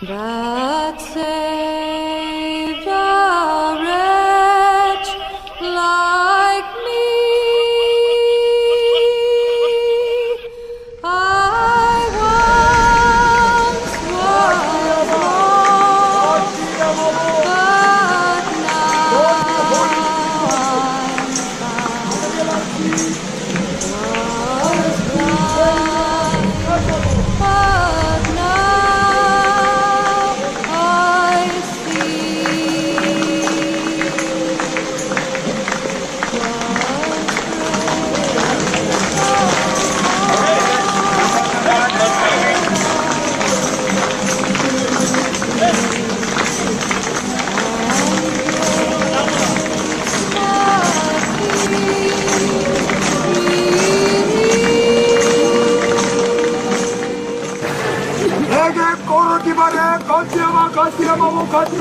that saved a wretch like me. I once was lost, but now I'm found. Was blind, but now I see.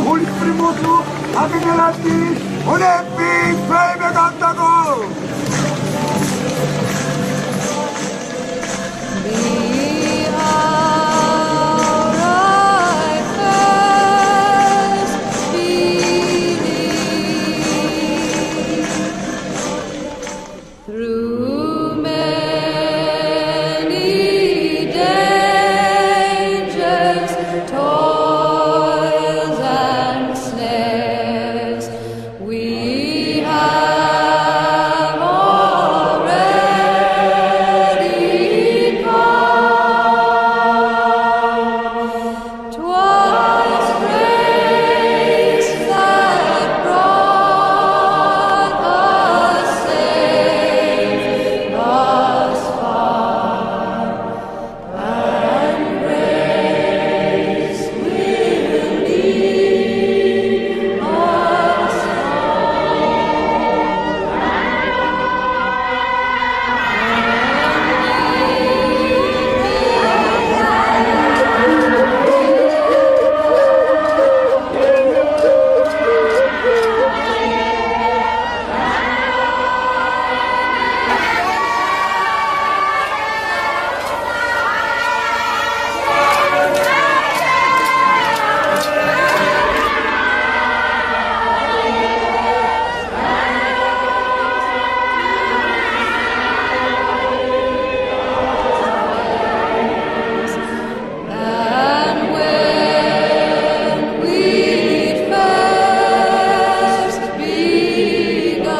Holy Spirit mutu agengelati one big baby gantago The hour I first believed, through many dangers, toils and snares, we have already come. 'Twas grace that brought us safe thus far, and grace will lead us And when we'd first begun,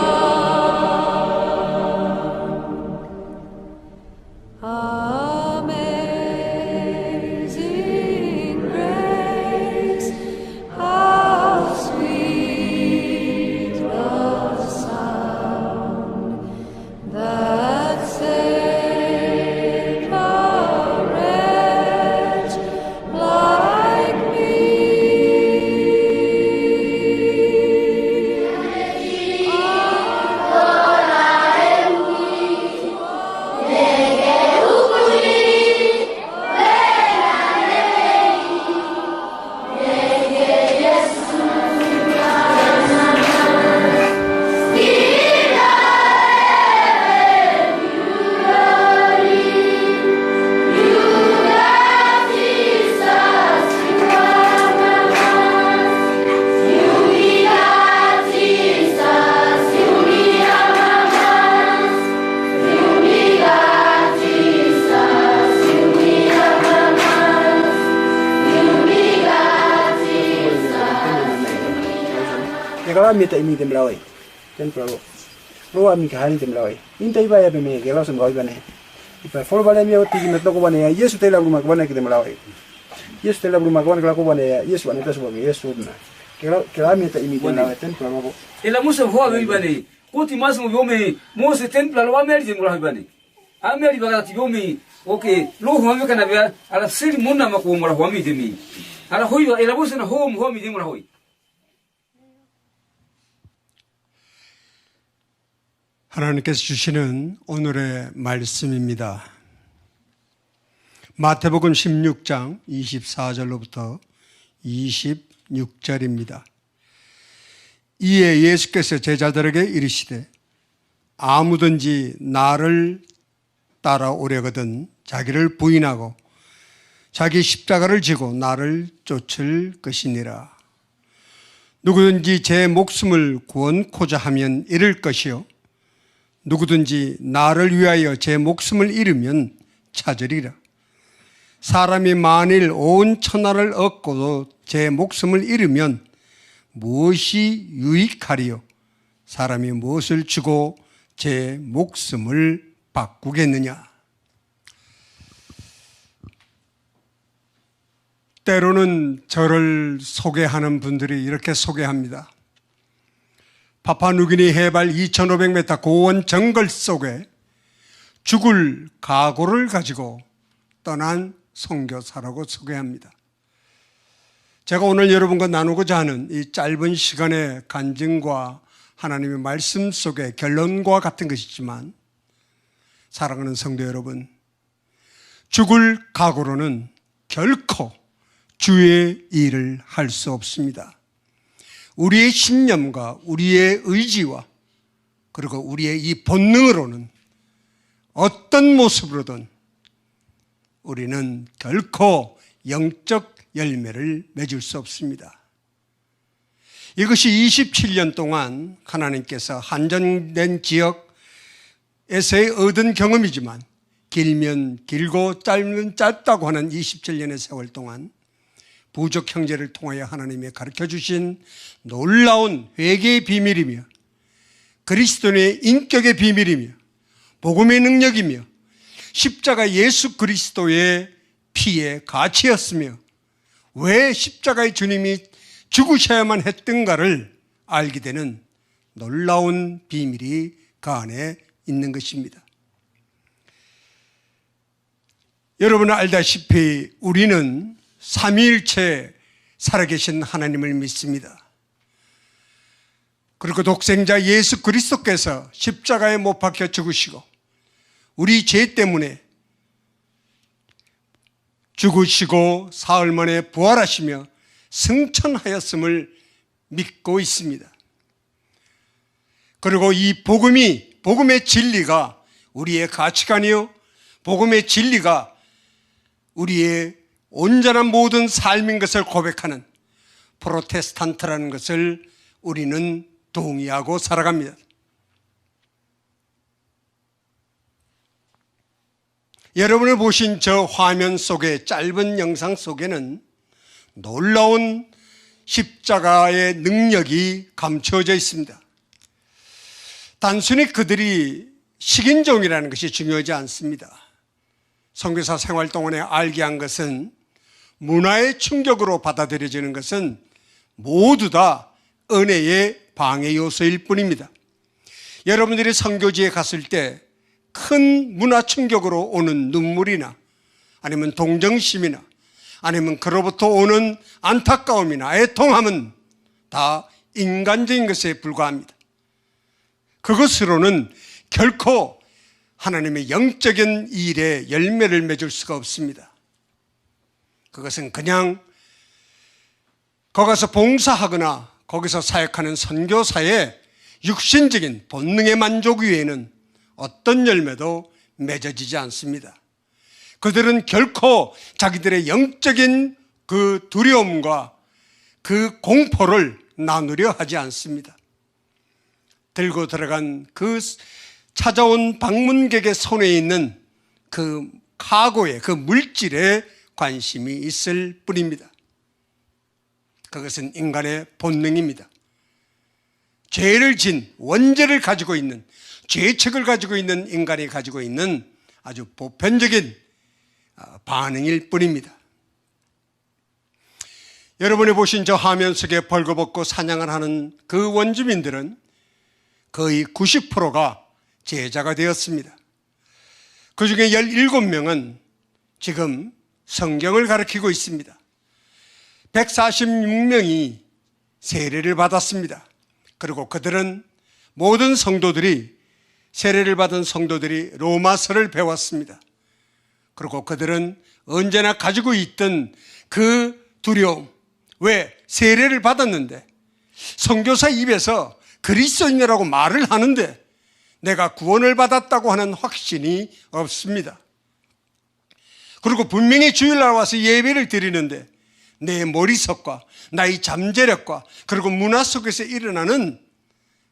amazing grace, how sweet the sound that saved a wretch like me. Kalau minta ini dem lawai, kan perlu. Lo ami kahari dem lawai. Minta iba ya beme gelau sem gau iba ne. Iba follow balik mi awak tigi metno ko bane ya. Yesus tela rumah ko bane dem lawai. Yesus tela rumah ko bane kalau ko bane ya. Yesus bane tas bane Yesus na. Kalau minta ini dem lawai kan perlu. Ela musa hoa iba ne. Koti mas mo yome mo se templa lo ameri dem lawai iba ne. Ameri baga ti yome okay lo hoa me kana bia ala siri mona mako mo hoa mi demi. Ala hoi ela musa na hoa mi dem lawai. 하나님께서 주시는 오늘의 말씀입니다. 마태복음 16장 24절로부터 26절입니다. 이에 예수께서 제자들에게 이르시되 아무든지 나를 따라오려거든 자기를 부인하고 자기 십자가를 지고 나를 쫓을 것이니라. 누구든지 제 목숨을 구원코자 하면 잃을 것이요 누구든지 나를 위하여 제 목숨을 잃으면 찾으리라. 사람이 만일 온 천하를 얻고도 제 목숨을 잃으면 무엇이 유익하리요? 사람이 무엇을 주고 제 목숨을 바꾸겠느냐? 때로는 저를 소개하는 분들이 이렇게 소개합니다. 파푸아뉴기니 해발 2500m 고원 정글 속에 죽을 각오를 가지고 떠난 선교사라고 소개합니다. 제가 오늘 여러분과 나누고자 하는 이 짧은 시간의 간증과 하나님의 말씀 속의 결론과 같은 것이지만, 사랑하는 성도 여러분, 죽을 각오로는 결코 주의 일을 할 수 없습니다. 우리의 신념과 우리의 의지와 그리고 우리의 이 본능으로는 어떤 모습으로든 우리는 결코 영적 열매를 맺을 수 없습니다. 이것이 27년 동안 하나님께서 한정된 지역에서의 얻은 경험이지만, 길면 길고 짧으면 짧다고 하는 27년의 세월 동안 부족 형제를 통하여 하나님이 가르쳐 주신 놀라운 회개의 비밀이며 그리스도인의 인격의 비밀이며 복음의 능력이며 십자가 예수 그리스도의 피의 가치였으며 왜 십자가의 주님이 죽으셔야만 했던가를 알게 되는 놀라운 비밀이 그 안에 있는 것입니다. 여러분은 알다시피 우리는 삼위일체 살아계신 하나님을 믿습니다. 그리고 독생자 예수 그리스도께서 십자가에 못 박혀 죽으시고 우리 죄 때문에 죽으시고 사흘 만에 부활하시며 승천하였음을 믿고 있습니다. 그리고 이 복음의 진리가 우리의 가치관이요, 복음의 진리가 우리의 온전한 모든 삶인 것을 고백하는 프로테스탄트라는 것을 우리는 동의하고 살아갑니다. 여러분이 보신 저 화면 속의 짧은 영상 속에는 놀라운 십자가의 능력이 감춰져 있습니다. 단순히 그들이 식인종이라는 것이 중요하지 않습니다. 선교사 생활 동안에 알게 한 것은 문화의 충격으로 받아들여지는 것은 모두 다 은혜의 방해 요소일 뿐입니다. 여러분들이 선교지에 갔을 때 큰 문화 충격으로 오는 눈물이나 아니면 동정심이나 아니면 그로부터 오는 안타까움이나 애통함은 다 인간적인 것에 불과합니다. 그것으로는 결코 하나님의 영적인 일에 열매를 맺을 수가 없습니다. 그것은 그냥 거기서 봉사하거나 거기서 사역하는 선교사의 육신적인 본능의 만족 외에는 어떤 열매도 맺어지지 않습니다. 그들은 결코 자기들의 영적인 그 두려움과 그 공포를 나누려 하지 않습니다. 들고 들어간 그 찾아온 방문객의 손에 있는 그 카고의 그 물질에 관심이 있을 뿐입니다. 그것은 인간의 본능입니다. 죄를 진 원죄를 가지고 있는, 죄책을 가지고 있는 인간이 가지고 있는 아주 보편적인 반응일 뿐입니다. 여러분이 보신 저 화면 속에 벌거벗고 사냥을 하는 그 원주민들은 거의 90%가 제자가 되었습니다. 그 중에 17명은 지금 성경을 가르치고 있습니다. 146명이 세례를 받았습니다. 그리고 그들은 모든 성도들이, 세례를 받은 성도들이 로마서를 배웠습니다. 그리고 그들은 언제나 가지고 있던 그 두려움, 왜? 세례를 받았는데 선교사 입에서 그리스도인이라고 말을 하는데 내가 구원을 받았다고 하는 확신이 없습니다. 그리고 분명히 주일날 와서 예배를 드리는데 내 머리속과 나의 잠재력과 그리고 문화 속에서 일어나는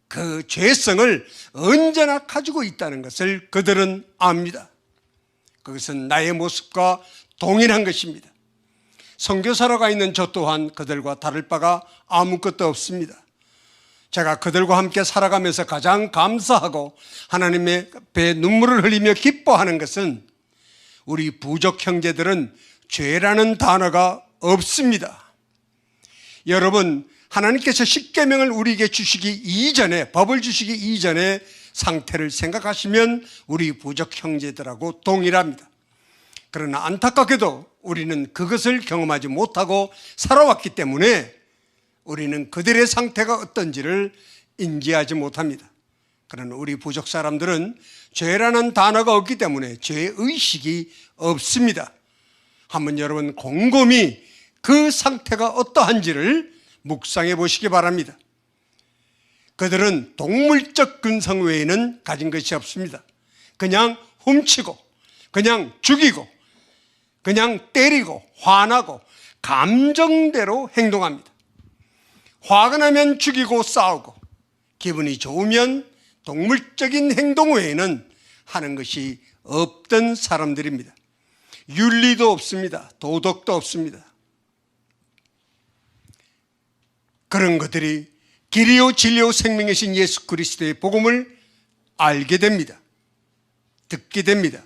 그 죄성을 언제나 가지고 있다는 것을 그들은 압니다. 그것은 나의 모습과 동일한 것입니다. 선교사로가 있는 저 또한 그들과 다를 바가 아무것도 없습니다. 제가 그들과 함께 살아가면서 가장 감사하고 하나님의 앞에 눈물을 흘리며 기뻐하는 것은 우리 부족 형제들은 죄라는 단어가 없습니다. 여러분, 하나님께서 십계명을 우리에게 주시기 이전에, 법을 주시기 이전에 상태를 생각하시면 우리 부족 형제들하고 동일합니다. 그러나 안타깝게도 우리는 그것을 경험하지 못하고 살아왔기 때문에 우리는 그들의 상태가 어떤지를 인지하지 못합니다. 그러나 우리 부족 사람들은 죄라는 단어가 없기 때문에 죄의식이 없습니다. 한번 여러분 곰곰이 그 상태가 어떠한지를 묵상해 보시기 바랍니다. 그들은 동물적 근성 외에는 가진 것이 없습니다. 그냥 훔치고, 그냥 죽이고, 그냥 때리고, 화나고, 감정대로 행동합니다. 화가 나면 죽이고 싸우고, 기분이 좋으면 동물적인 행동 외에는 하는 것이 없던 사람들입니다. 윤리도 없습니다. 도덕도 없습니다. 그런 것들이 길이요 진리요 생명이신 예수 그리스도의 복음을 알게 됩니다. 듣게 됩니다.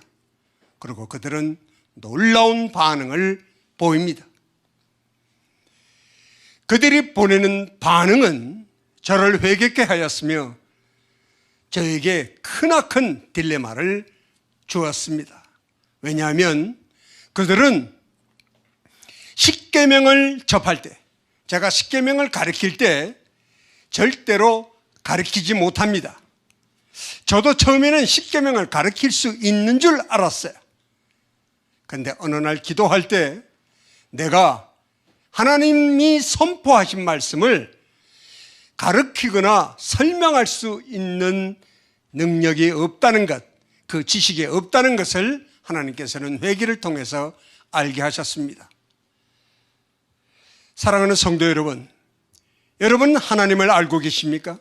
그리고 그들은 놀라운 반응을 보입니다. 그들이 보내는 반응은 저를 회개케 하였으며 저에게 크나큰 딜레마를 주었습니다. 왜냐하면 그들은 십계명을 접할 때, 제가 십계명을 가르칠 때 절대로 가르치지 못합니다. 저도 처음에는 십계명을 가르칠 수 있는 줄 알았어요. 그런데 어느 날 기도할 때 내가 하나님이 선포하신 말씀을 가르치거나 설명할 수 있는 능력이 없다는 것, 그 지식이 없다는 것을 하나님께서는 회개를 통해서 알게 하셨습니다. 사랑하는 성도 여러분, 여러분 하나님을 알고 계십니까?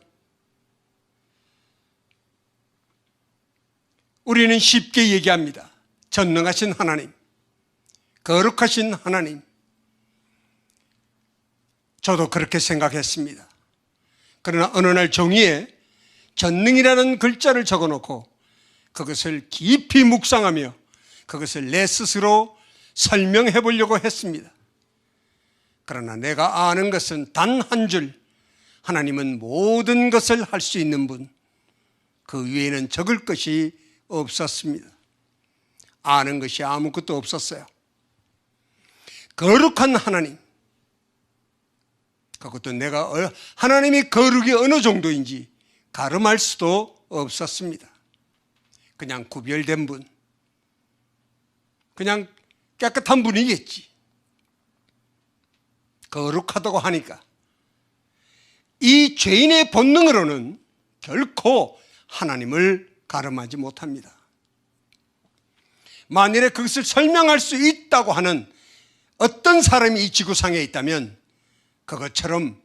우리는 쉽게 얘기합니다. 전능하신 하나님, 거룩하신 하나님. 저도 그렇게 생각했습니다. 그러나 어느 날 종이에 전능이라는 글자를 적어놓고 그것을 깊이 묵상하며 그것을 내 스스로 설명해 보려고 했습니다. 그러나 내가 아는 것은 단 한 줄, 하나님은 모든 것을 할 수 있는 분, 그 위에는 적을 것이 없었습니다. 아는 것이 아무것도 없었어요. 거룩한 하나님, 그것도 내가 하나님의 거룩이 어느 정도인지 가름할 수도 없었습니다. 그냥 구별된 분, 그냥 깨끗한 분이겠지. 거룩하다고 하니까 이 죄인의 본능으로는 결코 하나님을 가름하지 못합니다. 만일에 그것을 설명할 수 있다고 하는 어떤 사람이 이 지구상에 있다면 그것처럼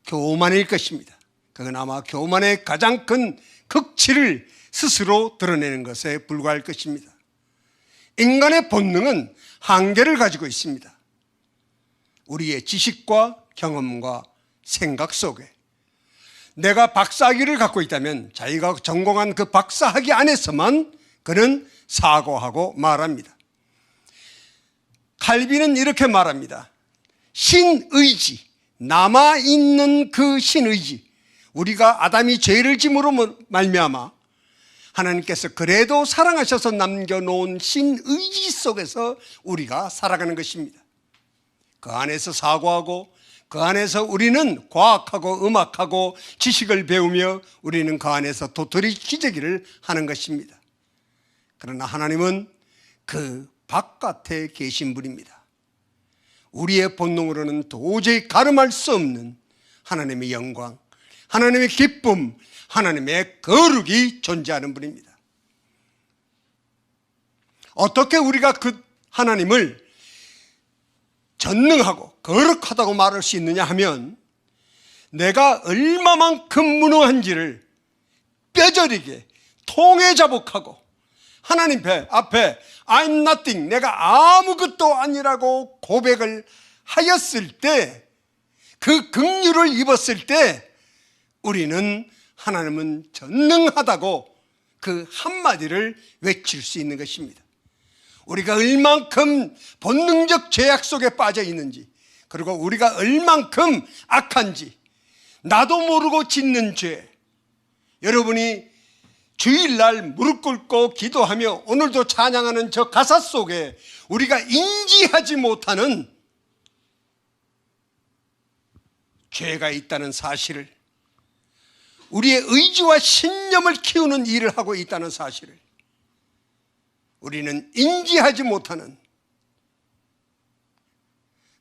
교만일 것입니다. 그건 아마 교만의 가장 큰 극치를 스스로 드러내는 것에 불과할 것입니다. 인간의 본능은 한계를 가지고 있습니다. 우리의 지식과 경험과 생각 속에 내가 박사학위를 갖고 있다면 자기가 전공한 그 박사학위 안에서만 그는 사고하고 말합니다. 칼빈은 이렇게 말합니다. 신의지, 남아있는 그 신의지, 우리가 아담이 죄를 짐으로 말미암아 하나님께서 그래도 사랑하셔서 남겨놓은 신의지 속에서 우리가 살아가는 것입니다. 그 안에서 사고하고 그 안에서 우리는 과학하고 음악하고 지식을 배우며 우리는 그 안에서 도토리 기저귀를 하는 것입니다. 그러나 하나님은 그 바깥에 계신 분입니다. 우리의 본능으로는 도저히 가름할 수 없는 하나님의 영광, 하나님의 기쁨, 하나님의 거룩이 존재하는 분입니다. 어떻게 우리가 그 하나님을 전능하고 거룩하다고 말할 수 있느냐 하면 내가 얼마만큼 무능한지를 뼈저리게 통회자복하고 하나님 앞에 I'm nothing, 내가 아무것도 아니라고 고백을 하였을 때, 그 긍휼을 입었을 때 우리는 하나님은 전능하다고 그 한마디를 외칠 수 있는 것입니다. 우리가 얼만큼 본능적 죄악 속에 빠져 있는지, 그리고 우리가 얼만큼 악한지, 나도 모르고 짓는 죄, 여러분이 주일날 무릎 꿇고 기도하며 오늘도 찬양하는 저 가사 속에 우리가 인지하지 못하는 죄가 있다는 사실을, 우리의 의지와 신념을 키우는 일을 하고 있다는 사실을 우리는 인지하지 못하는,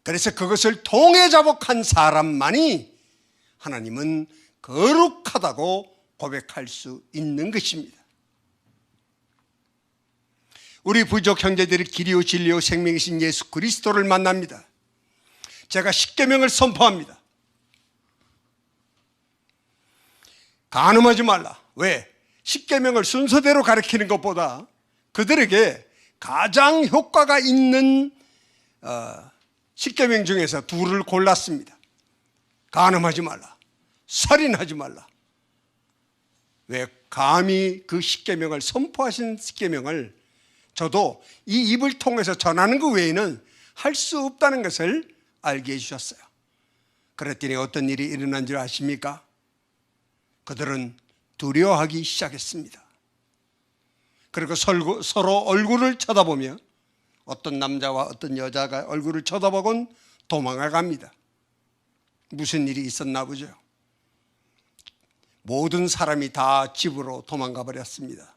그래서 그것을 통회자복한 사람만이 하나님은 거룩하다고 고백할 수 있는 것입니다. 우리 부족 형제들이 길이요 진리요 생명이신 예수 그리스도를 만납니다. 제가 십계명을 선포합니다. 간음하지 말라. 왜? 십계명을 순서대로 가르치는 것보다 그들에게 가장 효과가 있는 십계명 중에서 둘을 골랐습니다. 간음하지 말라, 살인하지 말라. 왜? 감히 그 십계명을 선포하신 십계명을 저도 이 입을 통해서 전하는 것 외에는 할 수 없다는 것을 알게 해주셨어요. 그랬더니 어떤 일이 일어난 줄 아십니까? 그들은 두려워하기 시작했습니다. 그리고 서로 얼굴을 쳐다보며, 어떤 남자와 어떤 여자가 얼굴을 쳐다보곤 도망을 갑니다. 무슨 일이 있었나 보죠. 모든 사람이 다 집으로 도망가 버렸습니다.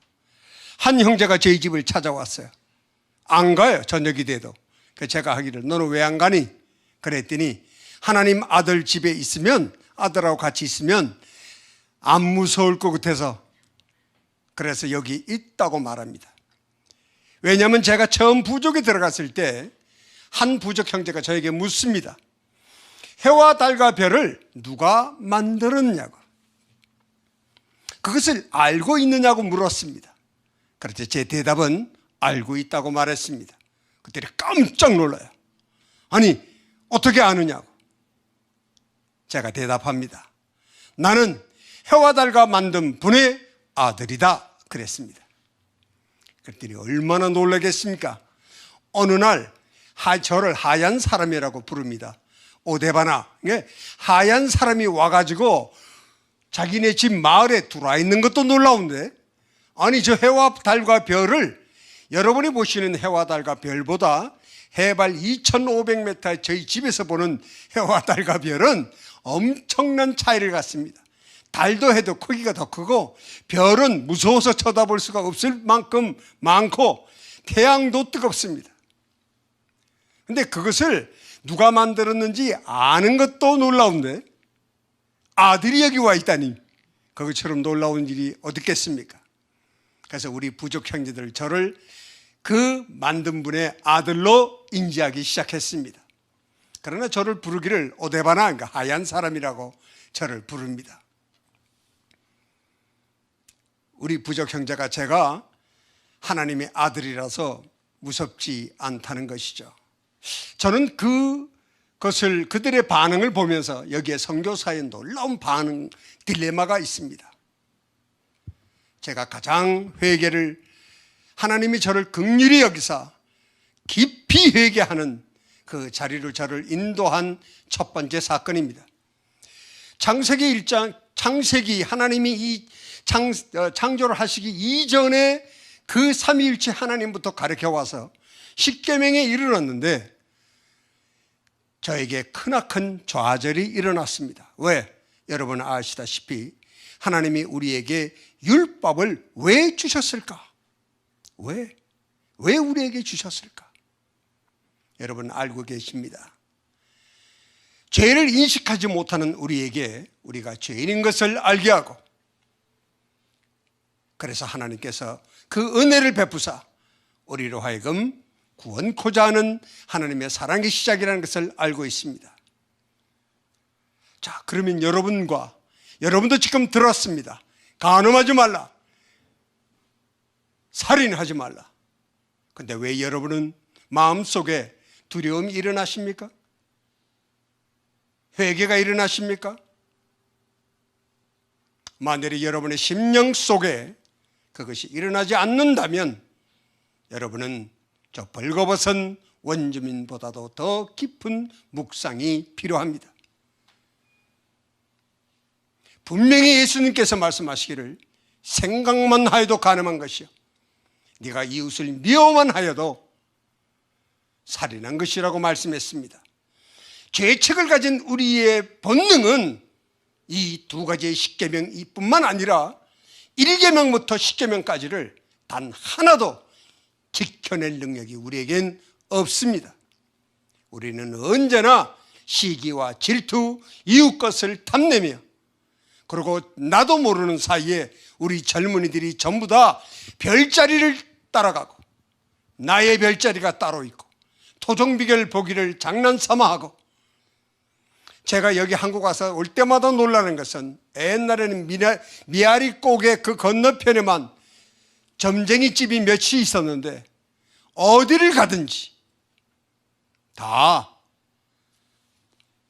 한 형제가 저희 집을 찾아왔어요. 안 가요, 저녁이 돼도. 제가 하기를, 너는 왜 안 가니? 그랬더니 하나님 아들 집에 있으면, 아들하고 같이 있으면 안 무서울 것 같아서 그래서 여기 있다고 말합니다. 왜냐하면 제가 처음 부족에 들어갔을 때 한 부족 형제가 저에게 묻습니다. 해와 달과 별을 누가 만들었냐고, 그것을 알고 있느냐고 물었습니다. 그래서 제 대답은 알고 있다고 말했습니다. 그들이 깜짝 놀라요. 아니, 어떻게 아느냐고. 제가 대답합니다. 나는 해와 달과 만든 분의 아들이다 그랬습니다. 그랬더니 얼마나 놀라겠습니까? 어느 날 저를 하얀 사람이라고 부릅니다. 오데바나, 하얀 사람이 와가지고 자기네 집 마을에 들어와 있는 것도 놀라운데, 아니 저 해와 달과 별을, 여러분이 보시는 해와 달과 별보다 해발 2500m 저희 집에서 보는 해와 달과 별은 엄청난 차이를 갖습니다. 달도 해도 크기가 더 크고 별은 무서워서 쳐다볼 수가 없을 만큼 많고 태양도 뜨겁습니다. 근데 그것을 누가 만들었는지 아는 것도 놀라운데, 아들이 여기 와 있다니 그것처럼 놀라운 일이 어디 있겠습니까? 그래서 우리 부족 형제들 저를 그 만든 분의 아들로 인지하기 시작했습니다. 그러나 저를 부르기를 오데바나, 그러니까 하얀 사람이라고 저를 부릅니다. 우리 부족 형제가 제가 하나님의 아들이라서 무섭지 않다는 것이죠. 저는 그것을, 그들의 반응을 보면서 여기에 선교사의 놀라운 반응, 딜레마가 있습니다. 제가 가장 회개를, 하나님이 저를 긍휼히 여기사 깊이 회개하는 그 자리로 저를 인도한 첫 번째 사건입니다. 창세기 1장, 창세기, 하나님이 이 창조를 하시기 이전에 그 삼위일체 하나님부터 가르쳐와서 십계명에 이르렀는데 저에게 크나큰 좌절이 일어났습니다. 왜? 여러분 아시다시피 하나님이 우리에게 율법을 왜 주셨을까? 왜 우리에게 주셨을까? 여러분 알고 계십니다. 죄를 인식하지 못하는 우리에게, 우리가 죄인인 것을 알게 하고, 그래서 하나님께서 그 은혜를 베푸사 우리로 하여금 구원코자 하는 하나님의 사랑의 시작이라는 것을 알고 있습니다. 자, 그러면 여러분도 지금 들었습니다. 간음하지 말라, 살인하지 말라. 근데 왜 여러분은 마음속에 두려움이 일어나십니까? 회개가 일어나십니까? 만일에 여러분의 심령 속에 그것이 일어나지 않는다면 여러분은 저 벌거벗은 원주민보다도 더 깊은 묵상이 필요합니다. 분명히 예수님께서 말씀하시기를 생각만 하여도 간음한 것이요 네가 이웃을 미워만 하여도 살인한 것이라고 말씀했습니다. 죄책을 가진 우리의 본능은 이 두 가지의 십계명뿐만 아니라 1계명부터 10계명까지를 단 하나도 지켜낼 능력이 우리에겐 없습니다. 우리는 언제나 시기와 질투, 이웃 것을 탐내며, 그리고 나도 모르는 사이에 우리 젊은이들이 전부 다 별자리를 따라가고 나의 별자리가 따로 있고 토종비결 보기를 장난삼아 하고, 제가 여기 한국 와서 올 때마다 놀라는 것은 옛날에는 미아리 꼭의 그 건너편에만 점쟁이 집이 몇이 있었는데 어디를 가든지 다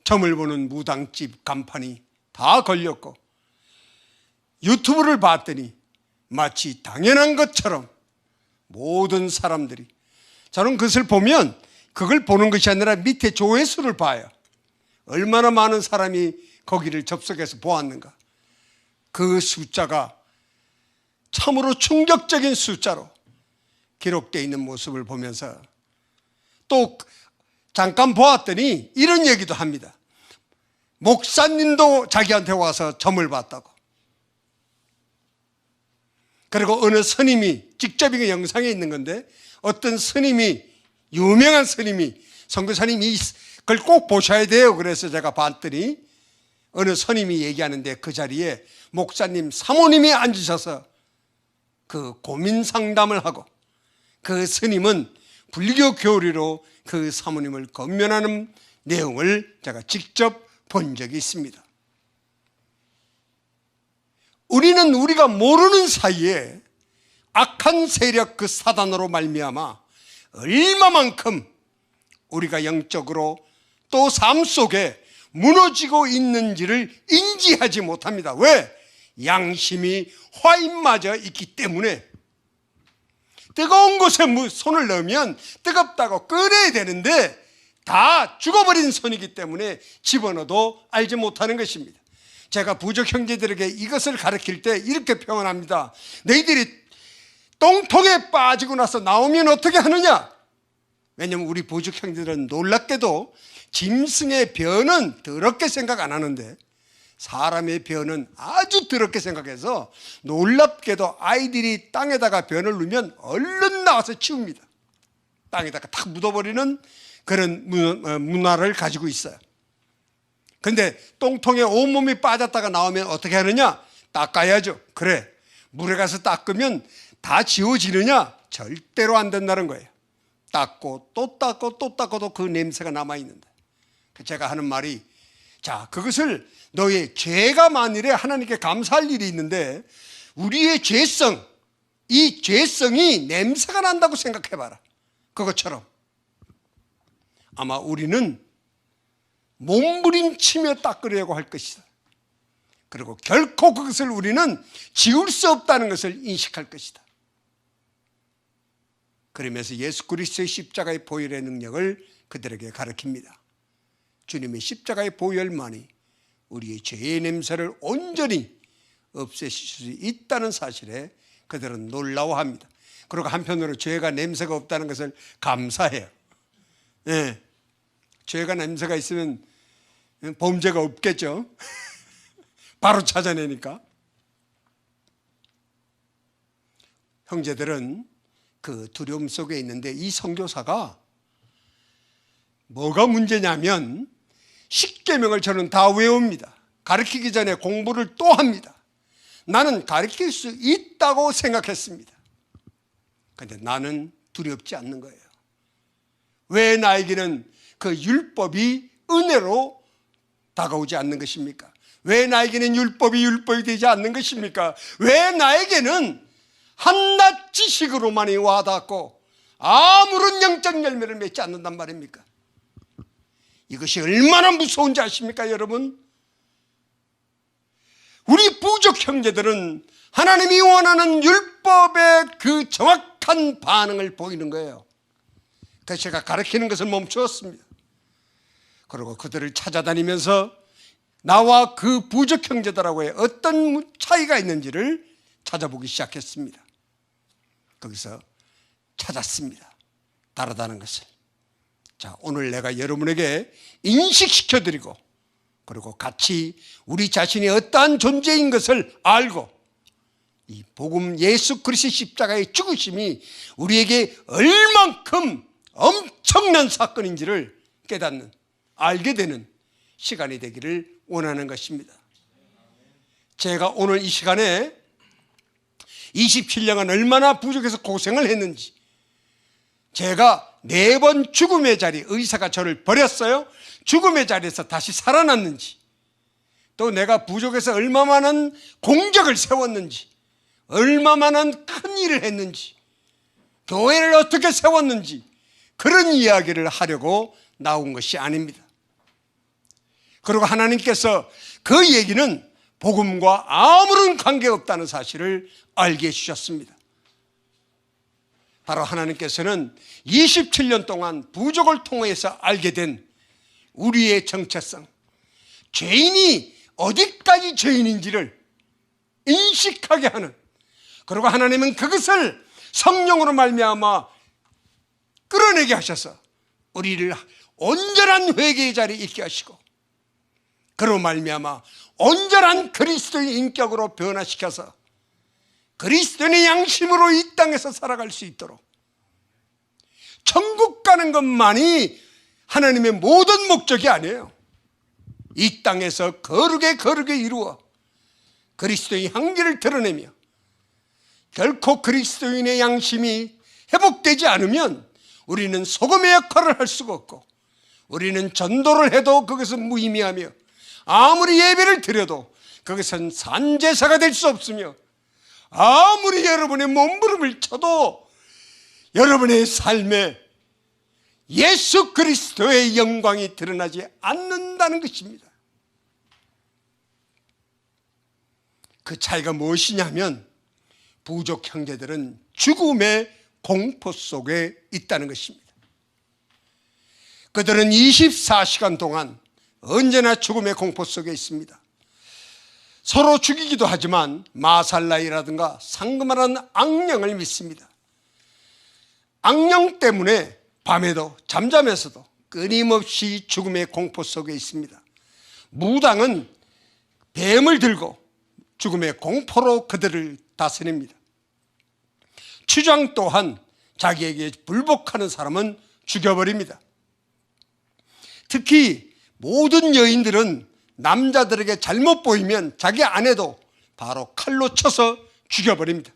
점을 보는 무당집 간판이 다 걸렸고, 유튜브를 봤더니 마치 당연한 것처럼 모든 사람들이, 저는 그것을 보면 그걸 보는 것이 아니라 밑에 조회수를 봐요. 얼마나 많은 사람이 거기를 접속해서 보았는가. 그 숫자가 참으로 충격적인 숫자로 기록되어 있는 모습을 보면서 또 잠깐 보았더니 이런 얘기도 합니다. 목사님도 자기한테 와서 점을 봤다고. 그리고 어느 스님이, 직접 이거 영상에 있는 건데, 어떤 스님이, 유명한 스님이, 선교사님이 그걸 꼭 보셔야 돼요. 그래서 제가 봤더니 어느 스님이 얘기하는데 그 자리에 목사님, 사모님이 앉으셔서 그 고민 상담을 하고, 그 스님은 불교 교리로 그 사모님을 권면하는 내용을 제가 직접 본 적이 있습니다. 우리는 우리가 모르는 사이에 악한 세력 그 사단으로 말미암아 얼마만큼 우리가 영적으로 또 삶 속에 무너지고 있는지를 인지하지 못합니다. 왜? 양심이 화인맞아 있기 때문에. 뜨거운 곳에 손을 넣으면 뜨겁다고 끓여야 되는데 다 죽어버린 손이기 때문에 집어넣어도 알지 못하는 것입니다. 제가 부족 형제들에게 이것을 가르칠 때 이렇게 표현합니다. 너희들이 똥통에 빠지고 나서 나오면 어떻게 하느냐? 왜냐하면 우리 부족 형제들은 놀랍게도 짐승의 변은 더럽게 생각 안 하는데 사람의 변은 아주 더럽게 생각해서 놀랍게도 아이들이 땅에다가 변을 넣으면 얼른 나와서 치웁니다. 땅에다가 탁 묻어버리는 그런 문화를 가지고 있어요. 근데 똥통에 온몸이 빠졌다가 나오면 어떻게 하느냐? 닦아야죠. 그래, 물에 가서 닦으면 다 지워지느냐? 절대로 안 된다는 거예요. 닦고 또 닦고 또 닦아도 그 냄새가 남아있는데, 제가 하는 말이, 자, 그것을 너의 죄가 만일에 하나님께 감사할 일이 있는데 우리의 죄성, 이 죄성이 냄새가 난다고 생각해봐라. 그것처럼 아마 우리는 몸부림치며 닦으려고 할 것이다. 그리고 결코 그것을 우리는 지울 수 없다는 것을 인식할 것이다. 그러면서 예수 그리스도의 십자가의 보혈의 능력을 그들에게 가르칩니다. 주님의 십자가의 보혈만이 우리의 죄의 냄새를 온전히 없애실 수 있다는 사실에 그들은 놀라워합니다. 그리고 한편으로 죄가 냄새가 없다는 것을 감사해요. 네. 죄가 냄새가 있으면 범죄가 없겠죠. 바로 찾아내니까. 형제들은 그 두려움 속에 있는데, 이 선교사가 뭐가 문제냐면 십계명을 저는 다 외웁니다. 가르치기 전에 공부를 또 합니다. 나는 가르칠 수 있다고 생각했습니다. 그런데 나는 두렵지 않는 거예요. 왜 나에게는 그 율법이 은혜로 다가오지 않는 것입니까? 왜 나에게는 율법이 되지 않는 것입니까? 왜 나에게는 한낱 지식으로만이 와닿고 아무런 영적 열매를 맺지 않는단 말입니까? 이것이 얼마나 무서운지 아십니까, 여러분? 우리 부족 형제들은 하나님이 원하는 율법의 그 정확한 반응을 보이는 거예요. 그래서 제가 가르치는 것을 멈추었습니다. 그리고 그들을 찾아다니면서 나와 그 부족 형제들하고의 어떤 차이가 있는지를 찾아보기 시작했습니다. 거기서 찾았습니다. 다르다는 것을. 자, 오늘 내가 여러분에게 인식시켜드리고, 그리고 같이 우리 자신이 어떠한 존재인 것을 알고, 이 복음 예수 그리스도의 십자가의 죽으심이 우리에게 얼만큼 엄청난 사건인지를 깨닫는, 알게 되는 시간이 되기를 원하는 것입니다. 제가 오늘 이 시간에 27년간 얼마나 부족해서 고생을 했는지, 제가 4번 죽음의 자리, 의사가 저를 버렸어요. 죽음의 자리에서 다시 살아났는지, 또 내가 부족해서 얼마 많은 공적을 세웠는지, 얼마 많은 큰 일을 했는지, 교회를 어떻게 세웠는지, 그런 이야기를 하려고 나온 것이 아닙니다. 그리고 하나님께서 그 얘기는 복음과 아무런 관계없다는 사실을 알게 해주셨습니다. 바로 하나님께서는 27년 동안 부족을 통해서 알게 된 우리의 정체성, 죄인이 어디까지 죄인인지를 인식하게 하는, 그리고 하나님은 그것을 성령으로 말미암아 끌어내게 하셔서 우리를 온전한 회개의 자리에 있게 하시고, 그로 말미암아 온전한 그리스도의 인격으로 변화시켜서 그리스도의 양심으로 이 땅에서 살아갈 수 있도록, 천국 가는 것만이 하나님의 모든 목적이 아니에요. 이 땅에서 거룩에 이루어 그리스도의 향기를 드러내며, 결코 그리스도인의 양심이 회복되지 않으면 우리는 소금의 역할을 할 수가 없고, 우리는 전도를 해도 그것은 무의미하며, 아무리 예배를 드려도 그것은 산제사가 될 수 없으며, 아무리 여러분의 몸부림을 쳐도 여러분의 삶에 예수 그리스도의 영광이 드러나지 않는다는 것입니다. 그 차이가 무엇이냐면, 부족 형제들은 죽음의 공포 속에 있다는 것입니다. 그들은 24시간 동안 언제나 죽음의 공포 속에 있습니다. 서로 죽이기도 하지만 마살라이라든가 상금하라는 악령을 믿습니다. 악령 때문에 밤에도 잠잠에서도 끊임없이 죽음의 공포 속에 있습니다. 무당은 뱀을 들고 죽음의 공포로 그들을 다스립니다. 추장 또한 자기에게 불복하는 사람은 죽여버립니다. 특히 모든 여인들은 남자들에게 잘못 보이면 자기 아내도 바로 칼로 쳐서 죽여버립니다.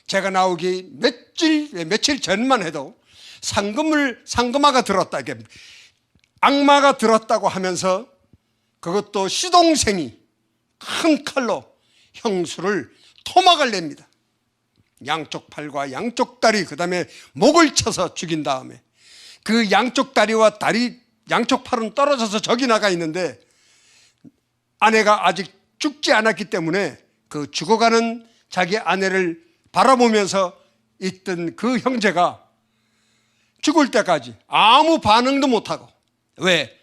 제가 나오기 며칠 전만 해도 상금아가 들었다, 악마가 들었다고 하면서 그것도 시동생이 큰 칼로 형수를 토막을 냅니다. 양쪽 팔과 양쪽 다리, 그 다음에 목을 쳐서 죽인 다음에 그 양쪽 다리와 양쪽 팔은 떨어져서 저기 나가 있는데, 아내가 아직 죽지 않았기 때문에 그 죽어가는 자기 아내를 바라보면서 있던 그 형제가 죽을 때까지 아무 반응도 못하고, 왜?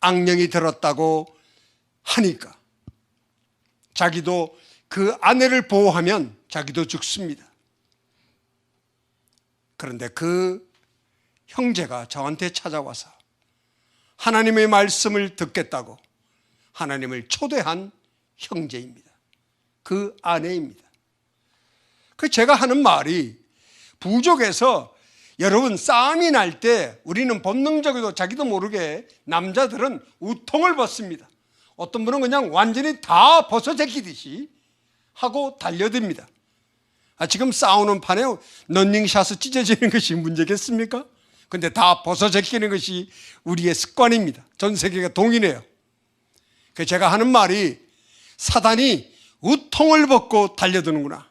악령이 들었다고 하니까. 자기도 그 아내를 보호하면 자기도 죽습니다. 그런데 그 형제가 저한테 찾아와서 하나님의 말씀을 듣겠다고 하나님을 초대한 형제입니다. 그 아내입니다. 그 제가 하는 말이, 부족에서 여러분 싸움이 날 때 우리는 본능적으로 자기도 모르게 남자들은 우통을 벗습니다. 어떤 분은 그냥 완전히 다 벗어 제끼듯이 하고 달려듭니다. 지금 싸우는 판에 런닝샷을 찢어지는 것이 문제겠습니까? 근데 다 벗어제끼는 것이 우리의 습관입니다. 전 세계가 동일해요. 그래서 제가 하는 말이 사단이 우통을 벗고 달려드는구나.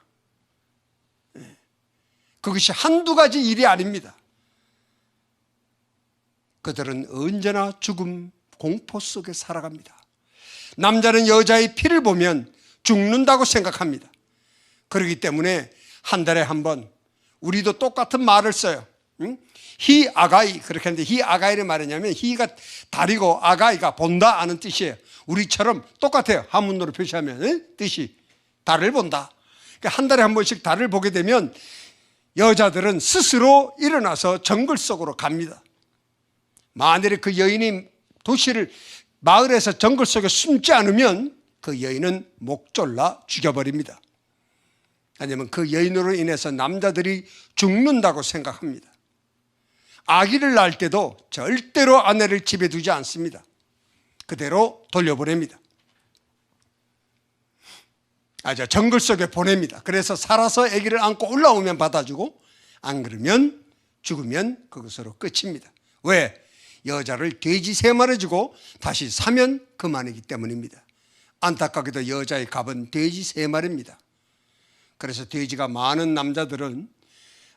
그것이 한두 가지 일이 아닙니다. 그들은 언제나 죽음 공포 속에 살아갑니다. 남자는 여자의 피를 보면 죽는다고 생각합니다. 그렇기 때문에 한 달에 한 번 우리도 똑같은 말을 써요. 히 아가이, 그렇게 하는데 히 아가이를 말하냐면 히가 다리고 아가이가 본다 아는 뜻이에요. 우리처럼 똑같아요. 한문으로 표시하면 뜻이 달을 본다. 그러니까 한 달에 한 번씩 달을 보게 되면 여자들은 스스로 일어나서 정글 속으로 갑니다. 만일에 그 여인이 도시를 마을에서 정글 속에 숨지 않으면 그 여인은 목 졸라 죽여버립니다. 아니면 그 여인으로 인해서 남자들이 죽는다고 생각합니다. 아기를 낳을 때도 절대로 아내를 집에 두지 않습니다. 그대로 돌려보냅니다. 정글 속에 보냅니다. 그래서 살아서 아기를 안고 올라오면 받아주고 안 그러면 죽으면 그것으로 끝입니다. 왜? 여자를 돼지 3마리 주고 다시 사면 그만이기 때문입니다. 안타깝게도 여자의 값은 돼지 3마리입니다. 그래서 돼지가 많은 남자들은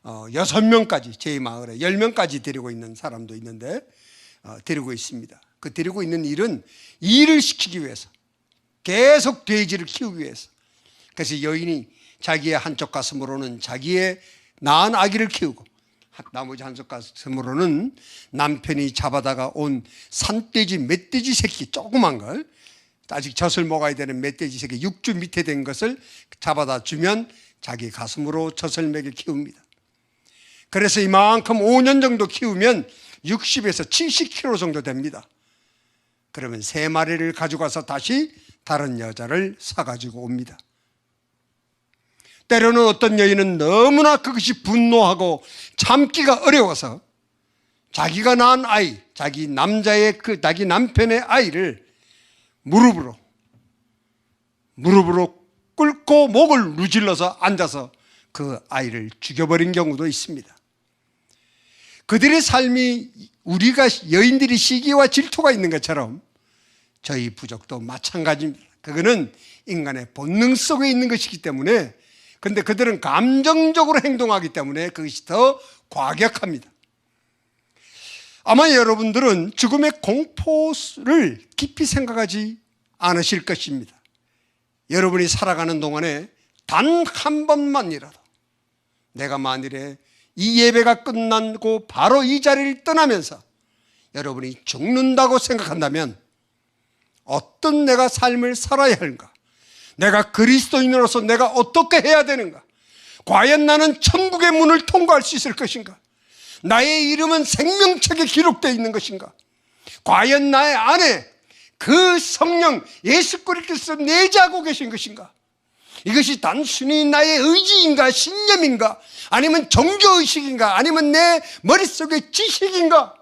6명까지 제 마을에 10명까지 데리고 있는 사람도 있는데 데리고 있습니다. 그 데리고 있는 일은 일을 시키기 위해서, 계속 돼지를 키우기 위해서. 그래서 여인이 자기의 한쪽 가슴으로는 자기의 낳은 아기를 키우고 나머지 한쪽 가슴으로는 남편이 잡아다가 온 산돼지, 멧돼지 새끼 조그만 걸, 아직 젖을 먹어야 되는 멧돼지 새끼 6주 밑에 된 것을 잡아다 주면 자기 가슴으로 젖을 먹여 키웁니다. 그래서 이만큼 5년 정도 키우면 60에서 70kg 정도 됩니다. 그러면 3마리를 가져가서 다시 다른 여자를 사가지고 옵니다. 때로는 어떤 여인은 너무나 그것이 분노하고 참기가 어려워서 자기가 낳은 아이, 자기 남편의 아이를 무릎으로 꿇고 목을 누질러서 앉아서 그 아이를 죽여버린 경우도 있습니다. 그들의 삶이 우리가 여인들이 시기와 질투가 있는 것처럼 저희 부족도 마찬가지입니다. 그거는 인간의 본능 속에 있는 것이기 때문에, 근데 그들은 감정적으로 행동하기 때문에 그것이 더 과격합니다. 아마 여러분들은 죽음의 공포를 깊이 생각하지 않으실 것입니다. 여러분이 살아가는 동안에 단 한 번만이라도 내가 만일에 이 예배가 끝나고 바로 이 자리를 떠나면서 여러분이 죽는다고 생각한다면 어떤 내가 삶을 살아야 하는가? 내가 그리스도인으로서 내가 어떻게 해야 되는가? 과연 나는 천국의 문을 통과할 수 있을 것인가? 나의 이름은 생명책에 기록되어 있는 것인가? 과연 나의 안에 그 성령 예수 그리스도께서 내재하고 계신 것인가? 이것이 단순히 나의 의지인가, 신념인가, 아니면 종교의식인가, 아니면 내 머릿속의 지식인가,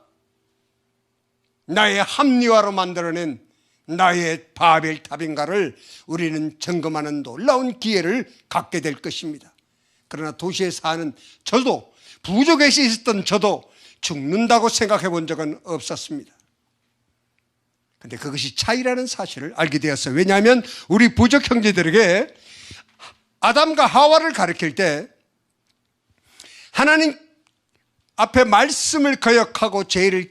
나의 합리화로 만들어낸 나의 바벨탑인가를 우리는 점검하는 놀라운 기회를 갖게 될 것입니다. 그러나 도시에 사는 저도, 부족에서 있었던 저도 죽는다고 생각해 본 적은 없었습니다. 근데 그것이 차이라는 사실을 알게 되었어요. 왜냐하면 우리 부족 형제들에게 아담과 하와를 가르칠 때 하나님 앞에 말씀을 거역하고 죄를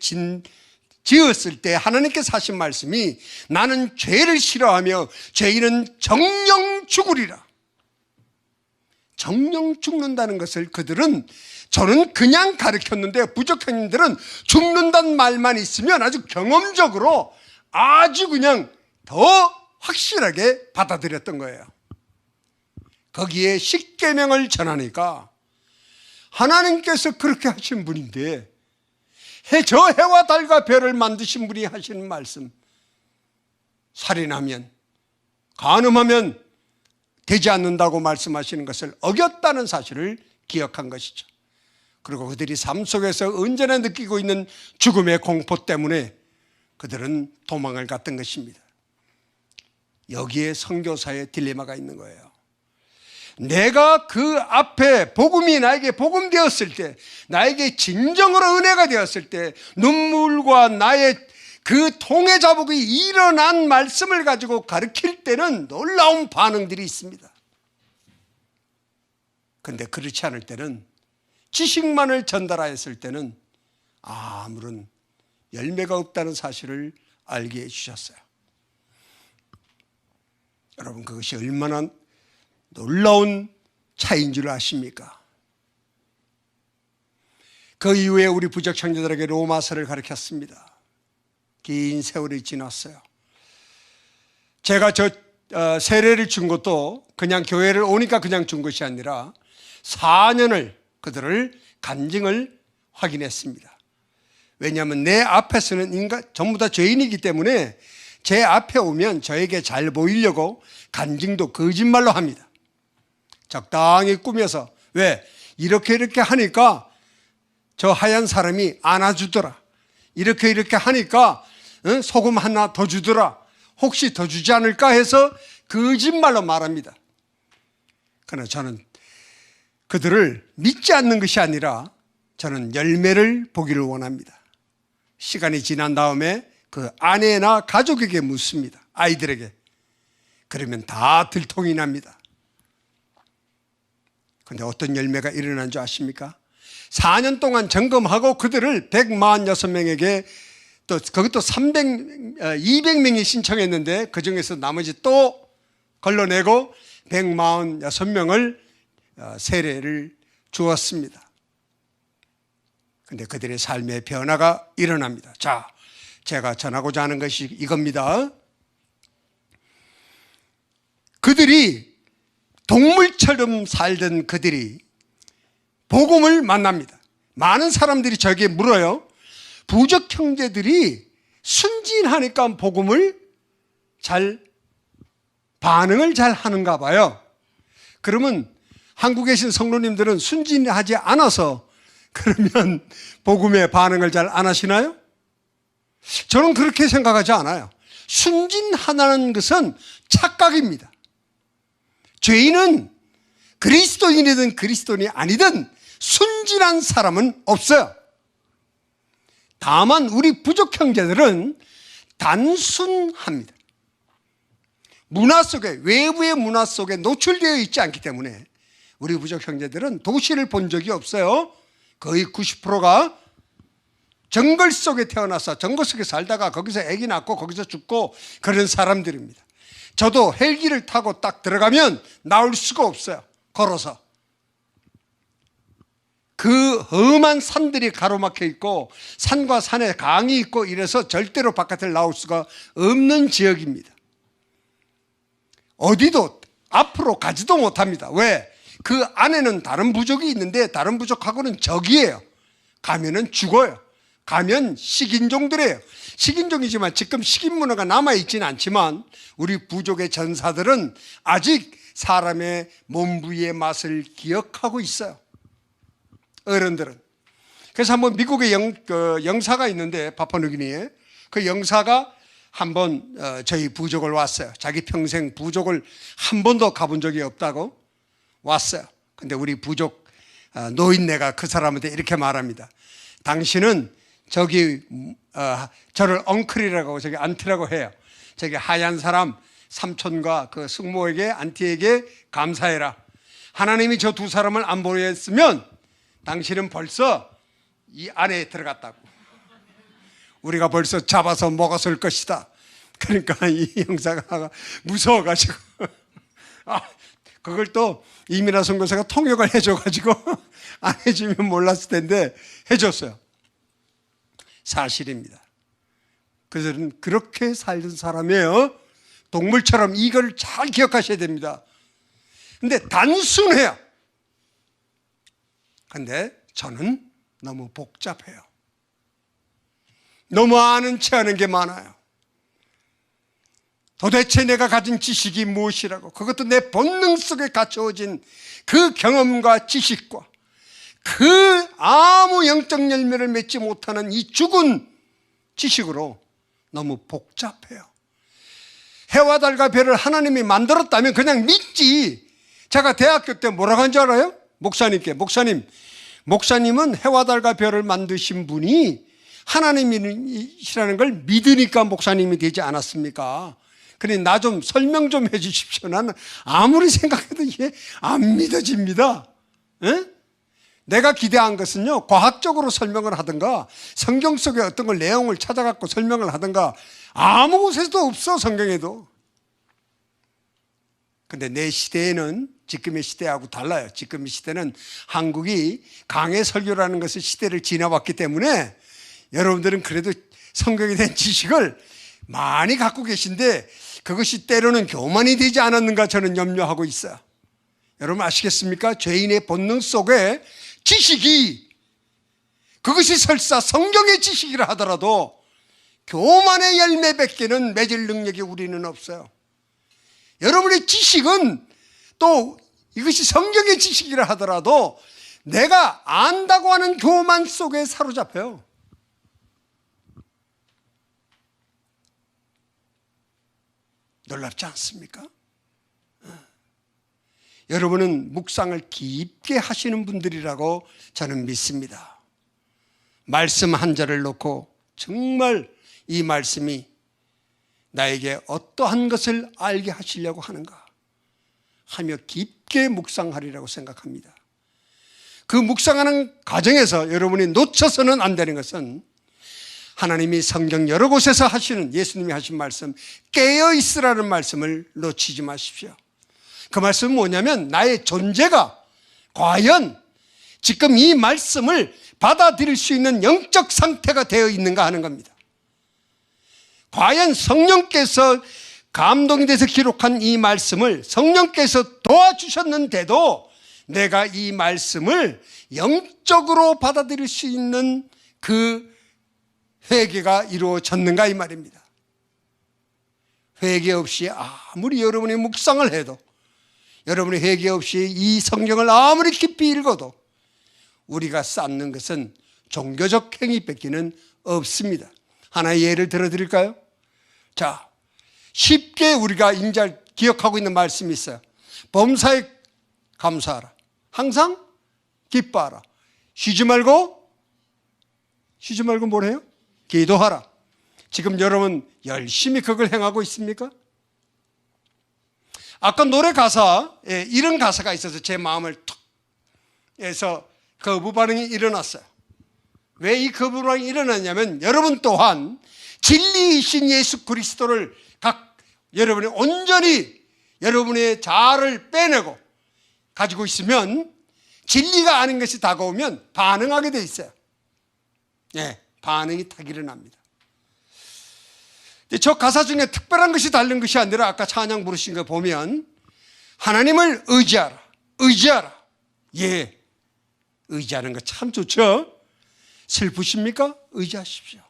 지었을 때 하나님께서 하신 말씀이 나는 죄를 싫어하며 죄인은 정령 죽으리라. 정령 죽는다는 것을 그들은, 저는 그냥 가르쳤는데 부족 형님들은 죽는다는 말만 있으면 아주 경험적으로 아주 그냥 더 확실하게 받아들였던 거예요. 거기에 십계명을 전하니까 하나님께서 그렇게 하신 분인데, 저 해와 달과 별을 만드신 분이 하시는 말씀, 살인하면, 간음하면 되지 않는다고 말씀하시는 것을 어겼다는 사실을 기억한 것이죠. 그리고 그들이 삶 속에서 언제나 느끼고 있는 죽음의 공포 때문에 그들은 도망을 갔던 것입니다. 여기에 선교사의 딜레마가 있는 거예요. 내가 그 앞에 복음이 나에게 복음되었을 때, 나에게 진정으로 은혜가 되었을 때, 눈물과 나의 그 통해 자복이 일어난 말씀을 가지고 가르칠 때는 놀라운 반응들이 있습니다. 그런데 그렇지 않을 때는, 지식만을 전달하였을 때는 아무런 열매가 없다는 사실을 알게 해주셨어요. 여러분, 그것이 얼마나 놀라운 차이인 줄 아십니까? 그 이후에 우리 부족 청년들에게 로마서를 가르쳤습니다. 긴 세월이 지났어요. 제가 세례를 준 것도 그냥 교회를 오니까 그냥 준 것이 아니라 4년을 그들을 간증을 확인했습니다. 왜냐하면 내 앞에서는 인간 전부 다 죄인이기 때문에 제 앞에 오면 저에게 잘 보이려고 간증도 거짓말로 합니다. 적당히 꾸며서, 왜? 이렇게 하니까 저 하얀 사람이 안아주더라. 이렇게 하니까 소금 하나 더 주더라. 혹시 더 주지 않을까 해서 거짓말로 말합니다. 그러나 저는 그들을 믿지 않는 것이 아니라 저는 열매를 보기를 원합니다. 시간이 지난 다음에 그 아내나 가족에게 묻습니다. 아이들에게. 그러면 다 들통이 납니다. 그런데 어떤 열매가 일어난 줄 아십니까? 4년 동안 점검하고 그들을 146명에게 또 그것도 200명이 신청했는데 그 중에서 나머지 또 걸러내고 146명을 세례를 주었습니다. 그런데 그들의 삶의 변화가 일어납니다. 자, 제가 전하고자 하는 것이 이겁니다. 그들이 동물처럼 살던 그들이 복음을 만납니다. 많은 사람들이 저에게 물어요. 부족 형제들이 순진하니까 복음을 반응을 잘 하는가 봐요. 그러면 한국에 계신 성도님들은 순진하지 않아서 그러면 복음의 반응을 잘 안 하시나요? 저는 그렇게 생각하지 않아요. 순진하다는 것은 착각입니다. 죄인은 그리스도인이든 그리스도인이 아니든 순진한 사람은 없어요. 다만 우리 부족 형제들은 단순합니다. 문화 속에, 외부의 문화 속에 노출되어 있지 않기 때문에 우리 부족 형제들은 도시를 본 적이 없어요. 거의 90%가 정글 속에 태어나서 정글 속에 살다가 거기서 아기 낳고 거기서 죽고 그런 사람들입니다. 저도 헬기를 타고 딱 들어가면 나올 수가 없어요. 걸어서. 그 험한 산들이 가로막혀 있고 산과 산에 강이 있고 이래서 절대로 바깥을 나올 수가 없는 지역입니다. 어디도 앞으로 가지도 못합니다. 왜? 그 안에는 다른 부족이 있는데 다른 부족하고는 적이에요. 가면은 죽어요. 가면 식인종들이에요. 식인종이지만 지금 식인문화가 남아있지는 않지만 우리 부족의 전사들은 아직 사람의 몸 부위의 맛을 기억하고 있어요. 어른들은. 그래서 한번 미국의 영사가 있는데 파푸아뉴기니에 그 영사가 한번 저희 부족을 왔어요. 자기 평생 부족을 한 번도 가본 적이 없다고 왔어요. 근데 우리 부족 노인네가 그 사람한테 이렇게 말합니다. 당신은 저기 저를 엉클이라고 저기 안티라고 해요. 저기 하얀 사람 삼촌과 그 숙모에게 안티에게 감사해라. 하나님이 저 두 사람을 안 보냈으면 당신은 벌써 이 안에 들어갔다고. 우리가 벌써 잡아서 먹었을 것이다. 그러니까 이 형사가 무서워가지고 그걸 또 이민아 선교사가 통역을 해줘가지고 안 해주면 몰랐을 텐데 해줬어요. 사실입니다. 그들은 그렇게 살던 사람이에요. 동물처럼 이걸 잘 기억하셔야 됩니다. 근데 단순해요. 근데 저는 너무 복잡해요. 너무 아는 체 하는 게 많아요. 도대체 내가 가진 지식이 무엇이라고, 그것도 내 본능 속에 갖춰진 그 경험과 지식과 그 아무 영적 열매를 맺지 못하는 이 죽은 지식으로 너무 복잡해요. 해와 달과 별을 하나님이 만들었다면 그냥 믿지, 제가 대학교 때 뭐라고 한 줄 알아요? 목사님께, 목사님은 해와 달과 별을 만드신 분이 하나님이시라는 걸 믿으니까 목사님이 되지 않았습니까? 그래, 나 좀 설명 좀 해 주십시오. 나는 아무리 생각해도 이게 안 믿어집니다. 에? 내가 기대한 것은요, 과학적으로 설명을 하든가 성경 속에 어떤 걸 내용을 찾아갖고 설명을 하든가 아무 곳에도 없어, 성경에도. 근데 내 시대에는 지금의 시대하고 달라요. 지금의 시대는 한국이 강해 설교라는 것을 시대를 지나왔기 때문에 여러분들은 그래도 성경에 대한 지식을 많이 갖고 계신데 그것이 때로는 교만이 되지 않았는가 저는 염려하고 있어요. 여러분 아시겠습니까? 죄인의 본능 속에 지식이, 그것이 설사 성경의 지식이라 하더라도 교만의 열매밖에는 맺을 능력이 우리는 없어요. 여러분의 지식은 또 이것이 성경의 지식이라 하더라도 내가 안다고 하는 교만 속에 사로잡혀요. 놀랍지 않습니까? 여러분은 묵상을 깊게 하시는 분들이라고 저는 믿습니다. 말씀 한 절을 놓고 정말 이 말씀이 나에게 어떠한 것을 알게 하시려고 하는가 하며 깊게 묵상하리라고 생각합니다. 그 묵상하는 과정에서 여러분이 놓쳐서는 안 되는 것은 하나님이 성경 여러 곳에서 하시는, 예수님이 하신 말씀, 깨어있으라는 말씀을 놓치지 마십시오. 그 말씀은 뭐냐면 나의 존재가 과연 지금 이 말씀을 받아들일 수 있는 영적 상태가 되어 있는가 하는 겁니다. 과연 성령께서 감동이 돼서 기록한 이 말씀을 성령께서 도와주셨는데도 내가 이 말씀을 영적으로 받아들일 수 있는 그 회개가 이루어졌는가 이 말입니다. 회개 없이 아무리 여러분이 묵상을 해도, 여러분이 회개 없이 이 성경을 아무리 깊이 읽어도 우리가 쌓는 것은 종교적 행위밖에는 없습니다. 하나의 예를 들어드릴까요? 자, 쉽게 우리가 인자 기억하고 있는 말씀이 있어요. 범사에 감사하라. 항상 기뻐하라. 쉬지 말고 뭐래요? 기도하라. 지금 여러분 열심히 그걸 행하고 있습니까? 아까 노래 가사에 이런 가사가 있어서 제 마음을 툭 해서 거부 반응이 일어났어요. 왜 이 거부 반응이 일어났냐면 여러분 또한 진리이신 예수 그리스도를 여러분이 온전히 여러분의 자아를 빼내고 가지고 있으면 진리가 아닌 것이 다가오면 반응하게 돼 있어요. 예, 반응이 딱 일어납니다. 저 가사 중에 특별한 것이 다른 것이 아니라 아까 찬양 부르신 거 보면 하나님을 의지하라. 예, 의지하는 거 참 좋죠. 슬프십니까? 의지하십시오.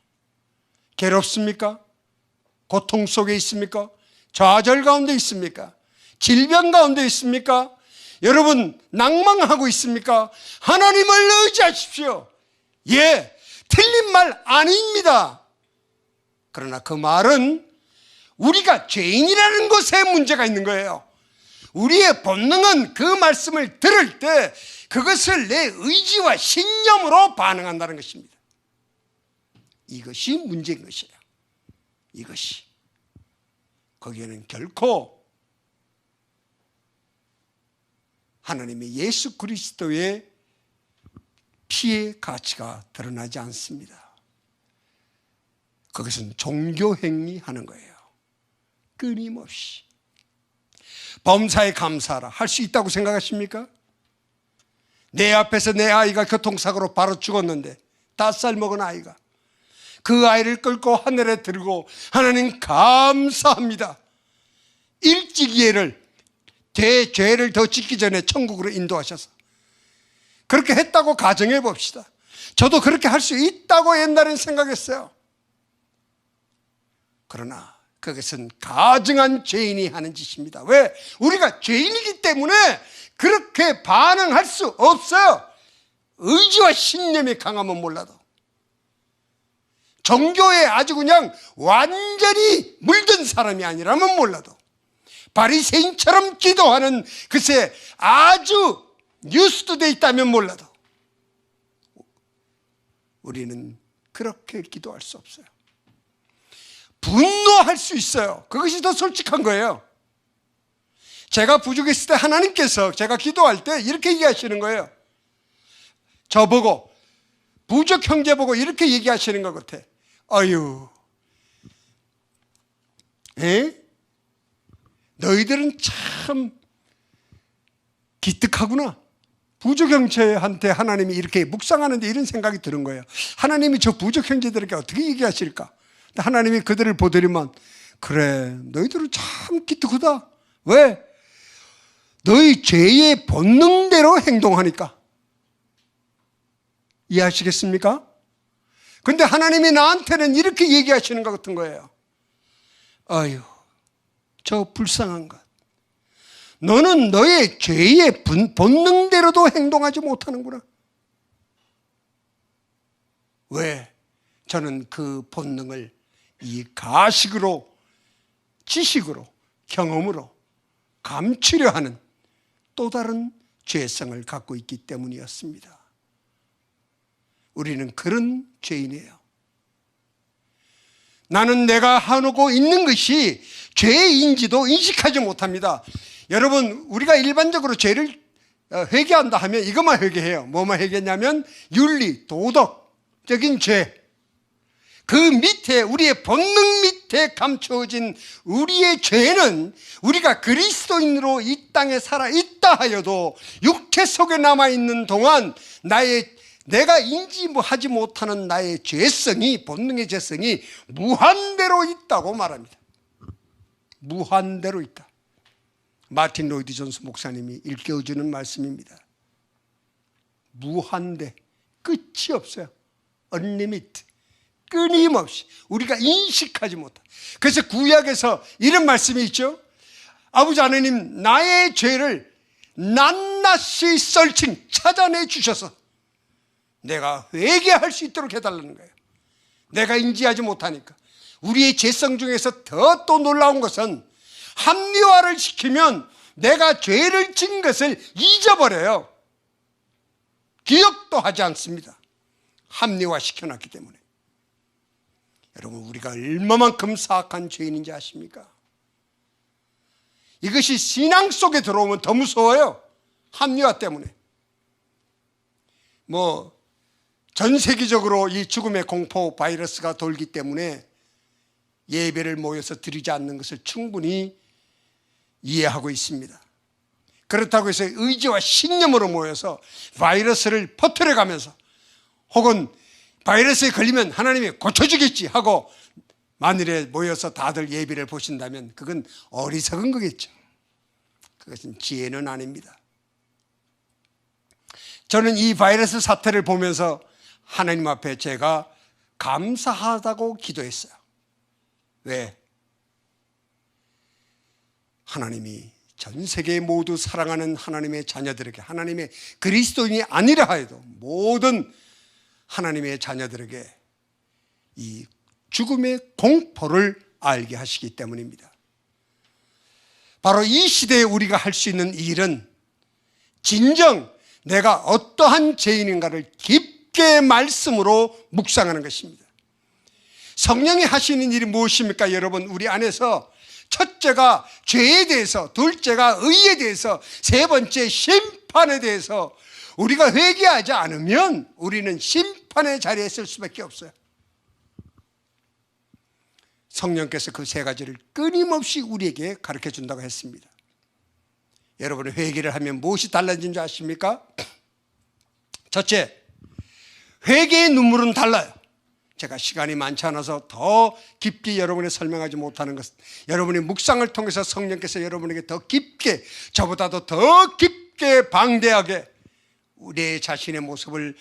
괴롭습니까? 고통 속에 있습니까? 좌절 가운데 있습니까? 질병 가운데 있습니까? 여러분 낭망하고 있습니까? 하나님을 의지하십시오. 예, 틀린 말 아닙니다. 그러나 그 말은 우리가 죄인이라는 것에 문제가 있는 거예요. 우리의 본능은 그 말씀을 들을 때 그것을 내 의지와 신념으로 반응한다는 것입니다. 이것이 문제인 것이에요. 이것이. 거기에는 결코 하나님의 예수 그리스도의 피의 가치가 드러나지 않습니다. 그것은 종교행위 하는 거예요. 끊임없이. 범사에 감사하라. 할 수 있다고 생각하십니까? 내 앞에서 내 아이가 교통사고로 바로 죽었는데 5살 먹은 아이가 그 아이를 끌고 하늘에 들고 하나님 감사합니다. 일찍 얘를 죄를 더 짓기 전에 천국으로 인도하셔서 그렇게 했다고 가정해 봅시다. 저도 그렇게 할 수 있다고 옛날엔 생각했어요. 그러나 그것은 가증한 죄인이 하는 짓입니다. 왜? 우리가 죄인이기 때문에 그렇게 반응할 수 없어요. 의지와 신념이 강하면 몰라도. 종교에 아주 그냥 완전히 물든 사람이 아니라면 몰라도 바리새인처럼 기도하는 글쎄 아주 뉴스도 있다면 몰라도 우리는 그렇게 기도할 수 없어요. 분노할 수 있어요. 그것이 더 솔직한 거예요. 제가 부족했을 때 하나님께서 제가 기도할 때 이렇게 얘기하시는 거예요. 저보고 부족 형제 보고 이렇게 얘기하시는 것 같아. 아유, 너희들은 참 기특하구나. 부족 형제한테 하나님이 이렇게 묵상하는데 이런 생각이 드는 거예요. 하나님이 저 부족 형제들에게 어떻게 얘기하실까? 근데 하나님이 그들을 보더니만 그래, 너희들은 참 기특하다. 왜? 너희 죄의 본능대로 행동하니까. 이해하시겠습니까? 근데 하나님이 나한테는 이렇게 얘기하시는 것 같은 거예요. 아유, 저 불쌍한 것. 너는 너의 죄의 본능대로도 행동하지 못하는구나. 왜? 저는 그 본능을 이 가식으로, 지식으로, 경험으로 감추려 하는 또 다른 죄성을 갖고 있기 때문이었습니다. 우리는 그런 죄인이에요. 나는 내가 하고 있는 것이 죄인지도 인식하지 못합니다. 여러분, 우리가 일반적으로 죄를 회개한다 하면 이것만 회개해요. 뭐만 회개냐면 윤리, 도덕적인 죄. 그 밑에, 우리의 본능 밑에 감춰진 우리의 죄는 우리가 그리스도인으로 이 땅에 살아있다 하여도 육체 속에 남아있는 동안 내가 인지하지 못하는 나의 죄성이, 본능의 죄성이 무한대로 있다고 말합니다. 무한대로 있다. 마틴 로이드 존스 목사님이 일깨워주는 말씀입니다. 무한대, 끝이 없어요. unlimited, 끊임없이 우리가 인식하지 못한. 그래서 구약에서 이런 말씀이 있죠. 아버지 하나님, 나의 죄를 낱낱이 찾아내 주셔서 내가 회개할 수 있도록 해달라는 거예요. 내가 인지하지 못하니까. 우리의 죄성 중에서 더 또 놀라운 것은 합리화를 시키면 내가 죄를 진 것을 잊어버려요. 기억도 하지 않습니다. 합리화 시켜놨기 때문에. 여러분, 우리가 얼마만큼 사악한 죄인인지 아십니까? 이것이 신앙 속에 들어오면 더 무서워요. 합리화 때문에. 전 세계적으로 이 죽음의 공포 바이러스가 돌기 때문에 예배를 모여서 드리지 않는 것을 충분히 이해하고 있습니다. 그렇다고 해서 의지와 신념으로 모여서 바이러스를 퍼뜨려가면서 혹은 바이러스에 걸리면 하나님이 고쳐주겠지 하고 만일에 모여서 다들 예배를 보신다면 그건 어리석은 거겠죠. 그것은 지혜는 아닙니다. 저는 이 바이러스 사태를 보면서 하나님 앞에 제가 감사하다고 기도했어요. 왜? 하나님이 전 세계 모두 사랑하는 하나님의 자녀들에게, 하나님의 그리스도인이 아니라 하여도 모든 하나님의 자녀들에게 이 죽음의 공포를 알게 하시기 때문입니다. 바로 이 시대에 우리가 할 수 있는 일은 진정 내가 어떠한 죄인인가를 깊게 말씀으로 묵상하는 것입니다. 성령이 하시는 일이 무엇입니까? 여러분, 우리 안에서 첫째가 죄에 대해서, 둘째가 의에 대해서, 세 번째 심판에 대해서 우리가 회개하지 않으면 우리는 심판의 자리에 있을 수밖에 없어요. 성령께서 그 세 가지를 끊임없이 우리에게 가르쳐 준다고 했습니다. 여러분이 회개를 하면 무엇이 달라진 줄 아십니까? 첫째, 회개의 눈물은 달라요. 제가 시간이 많지 않아서 더 깊게 여러분에 설명하지 못하는 것은 여러분의 묵상을 통해서 성령께서 여러분에게 더 깊게, 저보다도 더 깊게 방대하게 우리 자신의 모습을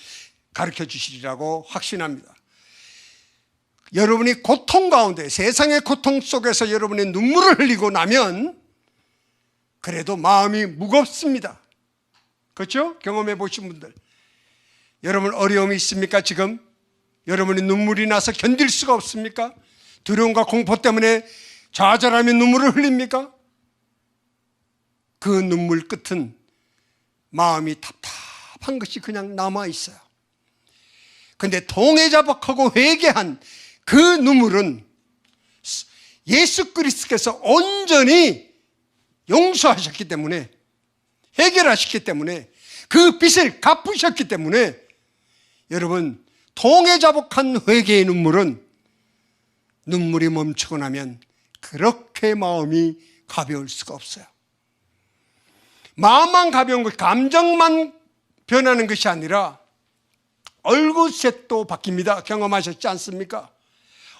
가르쳐 주시리라고 확신합니다. 여러분이 고통 가운데, 세상의 고통 속에서 여러분의 눈물을 흘리고 나면 그래도 마음이 무겁습니다. 그렇죠? 경험해 보신 분들. 여러분 어려움이 있습니까? 지금 여러분이 눈물이 나서 견딜 수가 없습니까? 두려움과 공포 때문에 좌절하며 눈물을 흘립니까? 그 눈물 끝은 마음이 답답한 것이 그냥 남아 있어요. 근데 통회자복하고 회개한 그 눈물은 예수 그리스도께서 온전히 용서하셨기 때문에, 해결하셨기 때문에, 그 빚을 갚으셨기 때문에, 여러분, 통회자복한 회개의 눈물은 눈물이 멈추고 나면 그렇게 마음이 가벼울 수가 없어요. 마음만 가벼운 것, 감정만 변하는 것이 아니라 얼굴색도 바뀝니다. 경험하셨지 않습니까?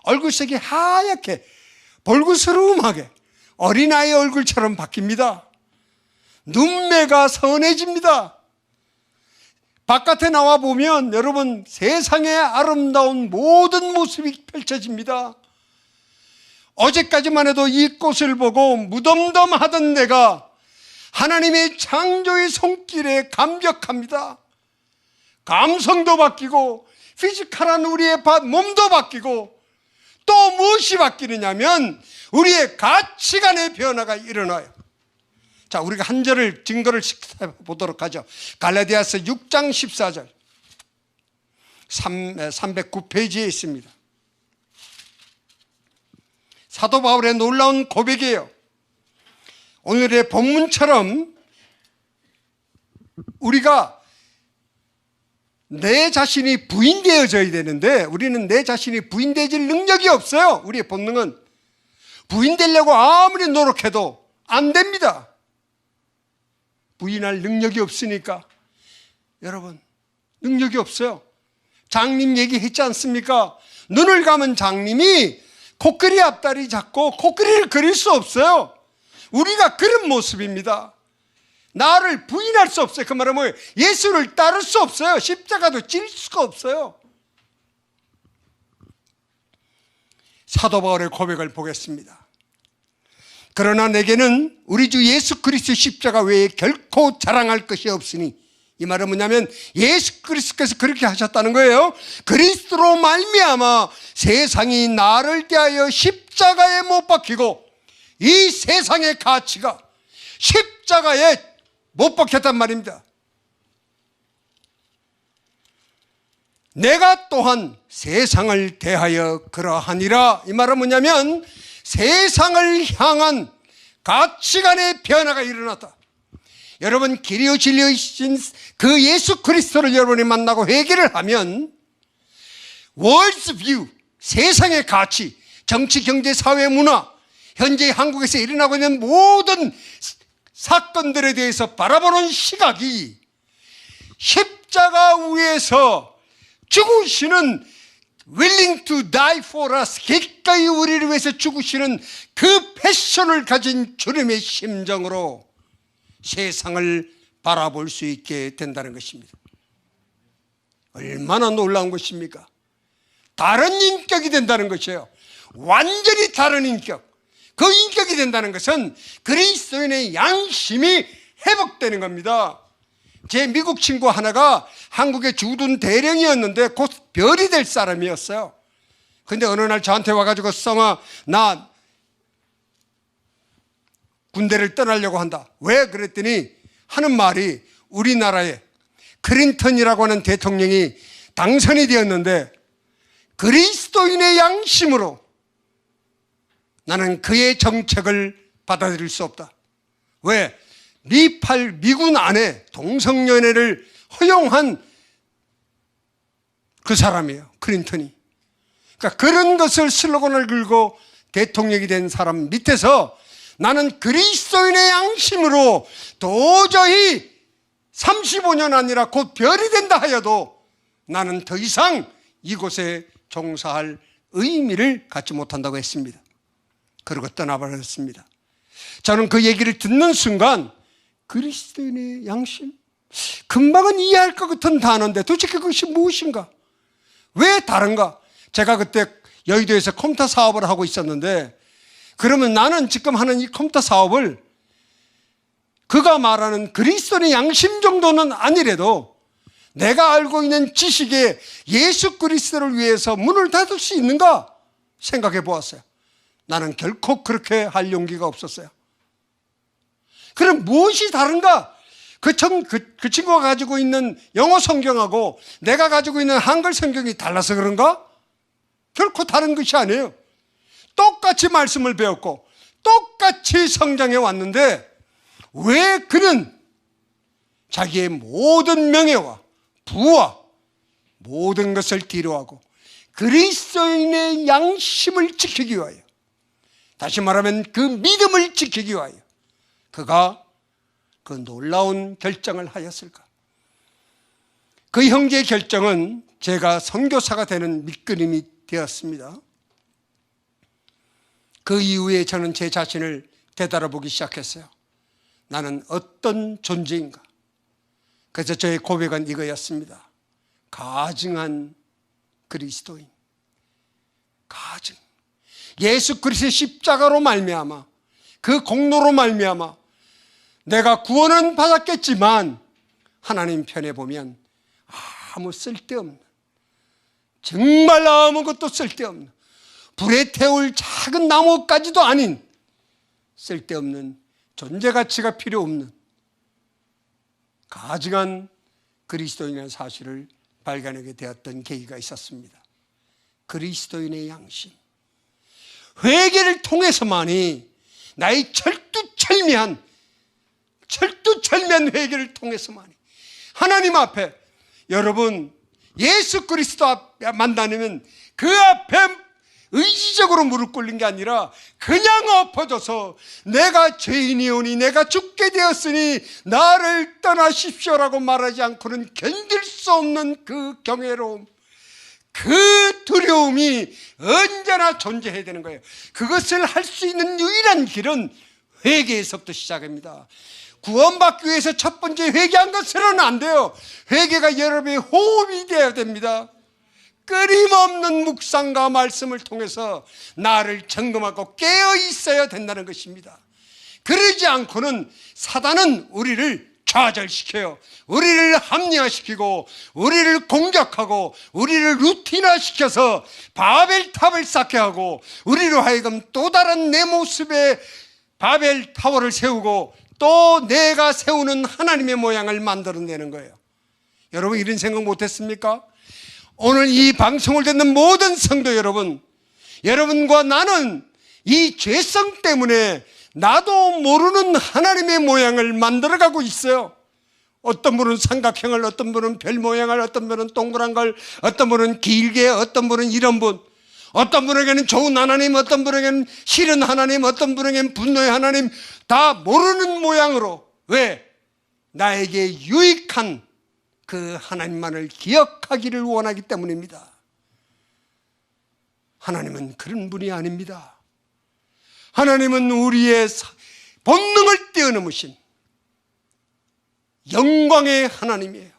얼굴색이 하얗게 볼구스름하게 어린아이 얼굴처럼 바뀝니다. 눈매가 선해집니다. 바깥에 나와 보면 여러분, 세상의 아름다운 모든 모습이 펼쳐집니다. 어제까지만 해도 이 꽃을 보고 무덤덤하던 내가 하나님의 창조의 손길에 감격합니다. 감성도 바뀌고 피지컬한 우리의 몸도 바뀌고, 또 무엇이 바뀌느냐면 우리의 가치관의 변화가 일어나요. 자, 우리가 한 절을 증거를 보도록 하죠. 갈라디아서 6장 14절 309페이지에 있습니다. 사도 바울의 놀라운 고백이에요. 오늘의 본문처럼 우리가 내 자신이 부인되어져야 되는데, 우리는 내 자신이 부인되질 능력이 없어요. 우리의 본능은 부인되려고 아무리 노력해도 안 됩니다. 부인할 능력이 없으니까. 여러분, 능력이 없어요. 장님 얘기했지 않습니까? 눈을 감은 장님이 코끼리 앞다리 잡고 코끼리를 그릴 수 없어요. 우리가 그런 모습입니다. 나를 부인할 수 없어요. 그 말은 뭐예요? 예수를 따를 수 없어요. 십자가도 질 수가 없어요. 사도 바울의 고백을 보겠습니다. 그러나 내게는 우리 주 예수 그리스도 십자가 외에 결코 자랑할 것이 없으니, 이 말은 뭐냐면 예수 그리스도께서 그렇게 하셨다는 거예요. 그리스도로 말미암아 세상이 나를 대하여 십자가에 못 박히고, 이 세상의 가치가 십자가에 못 박혔단 말입니다. 내가 또한 세상을 대하여 그러하니라. 이 말은 뭐냐면 세상을 향한 가치관의 변화가 일어났다. 여러분, 길이요 진리이신 그 예수 그리스도를 여러분이 만나고 회개를 하면 월드 뷰, 세상의 가치, 정치, 경제, 사회, 문화, 현재 한국에서 일어나고 있는 모든 사건들에 대해서 바라보는 시각이 십자가 위에서 죽으시는, willing to die for us, 기꺼이 우리를 위해서 죽으시는 그 패션을 가진 주님의 심정으로 세상을 바라볼 수 있게 된다는 것입니다. 얼마나 놀라운 것입니까? 다른 인격이 된다는 것이에요. 완전히 다른 인격. 그 인격이 된다는 것은 그리스도인의 양심이 회복되는 겁니다. 제 미국 친구 하나가 한국의 주둔 대령이었는데 곧 별이 될 사람이었어요. 근데 어느 날 저한테 와가지고, 성아, 나 군대를 떠나려고 한다. 왜? 그랬더니 하는 말이, 우리나라에 클린턴이라고 하는 대통령이 당선이 되었는데 그리스도인의 양심으로 나는 그의 정책을 받아들일 수 없다. 왜? 미군 안에 동성연애를 허용한 그 사람이에요, 클린턴이. 그러니까 그런 것을 슬로건을 걸고 대통령이 된 사람 밑에서 나는 그리스도인의 양심으로 도저히 35년 아니라 곧 별이 된다 하여도 나는 더 이상 이곳에 종사할 의미를 갖지 못한다고 했습니다. 그러고 떠나버렸습니다. 저는 그 얘기를 듣는 순간 그리스도인의 양심? 금방은 이해할 것 같은 단어인데 도대체 그것이 무엇인가? 왜 다른가? 제가 그때 여의도에서 컴퓨터 사업을 하고 있었는데, 그러면 나는 지금 하는 이 컴퓨터 사업을 그가 말하는 그리스도인의 양심 정도는 아니래도 내가 알고 있는 지식에 예수 그리스도를 위해서 문을 닫을 수 있는가 생각해 보았어요. 나는 결코 그렇게 할 용기가 없었어요. 그럼 무엇이 다른가? 그 친구가 가지고 있는 영어 성경하고 내가 가지고 있는 한글 성경이 달라서 그런가? 결코 다른 것이 아니에요. 똑같이 말씀을 배웠고 똑같이 성장해 왔는데 왜 그는 자기의 모든 명예와 부와 모든 것을 뒤로하고 그리스도인의 양심을 지키기 위하여, 다시 말하면 그 믿음을 지키기 위하여 그가 그 놀라운 결정을 하였을까? 그 형제의 결정은 제가 선교사가 되는 밑그림이 되었습니다. 그 이후에 저는 제 자신을 되돌아보기 시작했어요. 나는 어떤 존재인가? 그래서 저의 고백은 이거였습니다. 가증한 그리스도인. 가증. 예수 그리스도의 십자가로 말미암아, 그 공로로 말미암아 내가 구원은 받았겠지만 하나님 편에 보면 아무 쓸데없는, 정말 아무것도 쓸데없는, 불에 태울 작은 나무까지도 아닌 쓸데없는, 존재 가치가 필요 없는 가증한 그리스도인의 사실을 발견하게 되었던 계기가 있었습니다. 그리스도인의 양심. 회개를 통해서만이, 나의 철두철미한 회개를 통해서만이 하나님 앞에, 여러분 예수 그리스도 앞에 만나면 그 앞에 의지적으로 무릎 꿇는 게 아니라 그냥 엎어져서 내가 죄인이오니 내가 죽게 되었으니 나를 떠나십시오라고 말하지 않고는 견딜 수 없는 그 경외로움, 그 두려움이 언제나 존재해야 되는 거예요. 그것을 할 수 있는 유일한 길은 회개에서부터 시작합니다. 구원받기 위해서 첫 번째 회개한 것으로는 안 돼요. 회개가 여러분의 호흡이 되어야 됩니다. 끊임없는 묵상과 말씀을 통해서 나를 점검하고 깨어 있어야 된다는 것입니다. 그러지 않고는 사단은 우리를 좌절시켜요. 우리를 합리화시키고 우리를 공격하고 우리를 루틴화시켜서 바벨탑을 쌓게 하고 우리로 하여금 또 다른 내 모습의 바벨타워를 세우고 또 내가 세우는 하나님의 모양을 만들어내는 거예요. 여러분 이런 생각 못했습니까? 오늘 이 방송을 듣는 모든 성도 여러분, 여러분과 나는 이 죄성 때문에 나도 모르는 하나님의 모양을 만들어가고 있어요. 어떤 분은 삼각형을, 어떤 분은 별 모양을, 어떤 분은 동그란 걸, 어떤 분은 길게, 어떤 분은 이런 분, 어떤 분에게는 좋은 하나님, 어떤 분에게는 싫은 하나님, 어떤 분에게는 분노의 하나님, 다 모르는 모양으로. 왜? 나에게 유익한 그 하나님만을 기억하기를 원하기 때문입니다. 하나님은 그런 분이 아닙니다. 하나님은 우리의 본능을 뛰어넘으신 영광의 하나님이에요.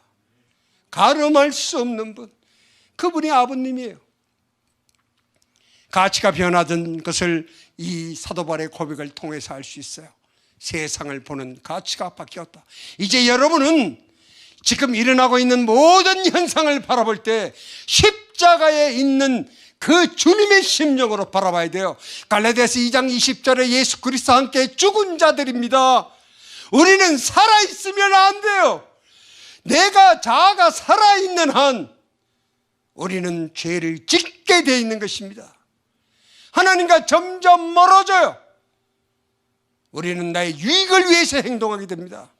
가늠할 수 없는 분, 그분이 아버님이에요. 가치가 변화된 것을 이 사도 바울의 고백을 통해서 알 수 있어요. 세상을 보는 가치가 바뀌었다. 이제 여러분은 지금 일어나고 있는 모든 현상을 바라볼 때 십자가에 있는 그 주님의 심령으로 바라봐야 돼요. 갈라디아서 2장 20절에 예수 그리스도와 함께 죽은 자들입니다. 우리는 살아있으면 안 돼요. 자아가 살아있는 한 우리는 죄를 짓게 되어 있는 것입니다. 하나님과 점점 멀어져요. 우리는 나의 유익을 위해서 행동하게 됩니다.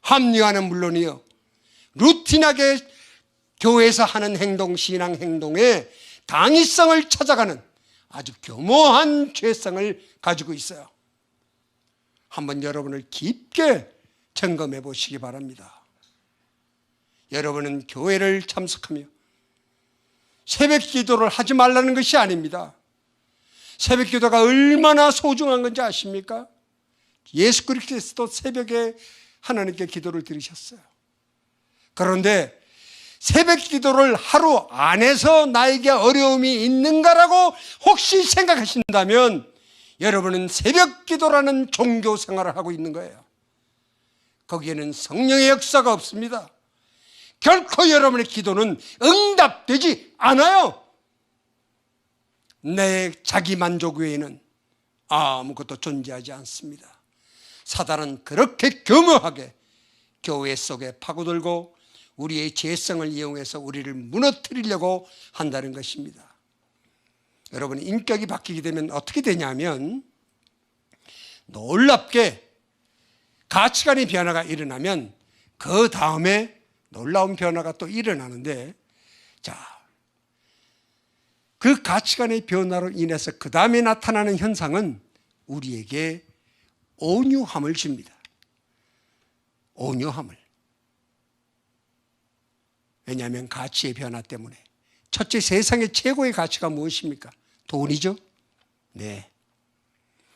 합리화는 물론이요, 루틴하게 교회에서 하는 행동, 신앙 행동에 당위성을 찾아가는 아주 교모한 죄성을 가지고 있어요. 한번 여러분을 깊게 점검해 보시기 바랍니다. 여러분은 교회를 참석하며 새벽 기도를 하지 말라는 것이 아닙니다. 새벽 기도가 얼마나 소중한 건지 아십니까? 예수 그리스도도 새벽에 하나님께 기도를 드리셨어요. 그런데 새벽 기도를 하루 안에서 나에게 어려움이 있는가라고 혹시 생각하신다면 여러분은 새벽 기도라는 종교 생활을 하고 있는 거예요. 거기에는 성령의 역사가 없습니다. 결코 여러분의 기도는 응답되지 않아요. 내 자기 만족 외에는 아무것도 존재하지 않습니다. 사단은 그렇게 교묘하게 교회 속에 파고들고 우리의 죄성을 이용해서 우리를 무너뜨리려고 한다는 것입니다. 여러분, 인격이 바뀌게 되면 어떻게 되냐면 놀랍게 가치관의 변화가 일어나면 그 다음에 놀라운 변화가 또 일어나는데, 자, 그 가치관의 변화로 인해서 그 다음에 나타나는 현상은 우리에게 온유함을 줍니다. 온유함을. 왜냐하면 가치의 변화 때문에. 첫째, 세상의 최고의 가치가 무엇입니까? 돈이죠. 네.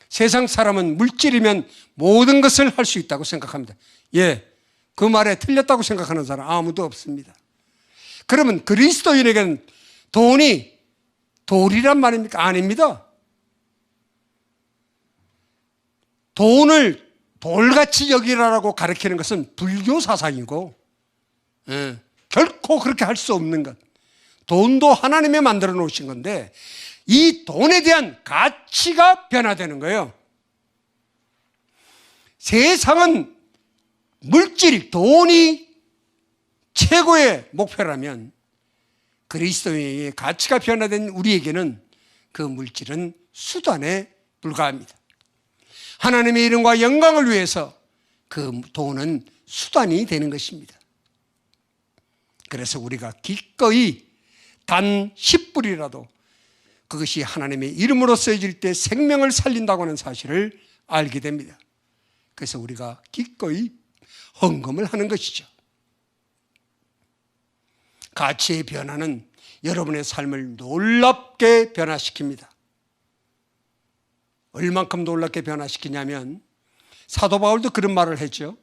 세상 사람은 물질이면 모든 것을 할 수 있다고 생각합니다. 예, 그 말에 틀렸다고 생각하는 사람 아무도 없습니다. 그러면 그리스도인에게는 돈이 돌이란 말입니까? 아닙니다. 돈을 돌같이 여기라고 가르치는 것은 불교 사상이고, 결코 그렇게 할 수 없는 것. 돈도 하나님이 만들어 놓으신 건데 이 돈에 대한 가치가 변화되는 거예요. 세상은 물질, 돈이 최고의 목표라면 그리스도인의 가치가 변화된 우리에게는 그 물질은 수단에 불과합니다. 하나님의 이름과 영광을 위해서 그 돈은 수단이 되는 것입니다. 그래서 우리가 기꺼이 단 10불이라도 그것이 하나님의 이름으로 쓰여질 때 생명을 살린다고 하는 사실을 알게 됩니다. 그래서 우리가 기꺼이 헌금을 하는 것이죠. 가치의 변화는 여러분의 삶을 놀랍게 변화시킵니다. 얼만큼 놀랍게 변화시키냐면 사도 바울도 그런 말을 했죠.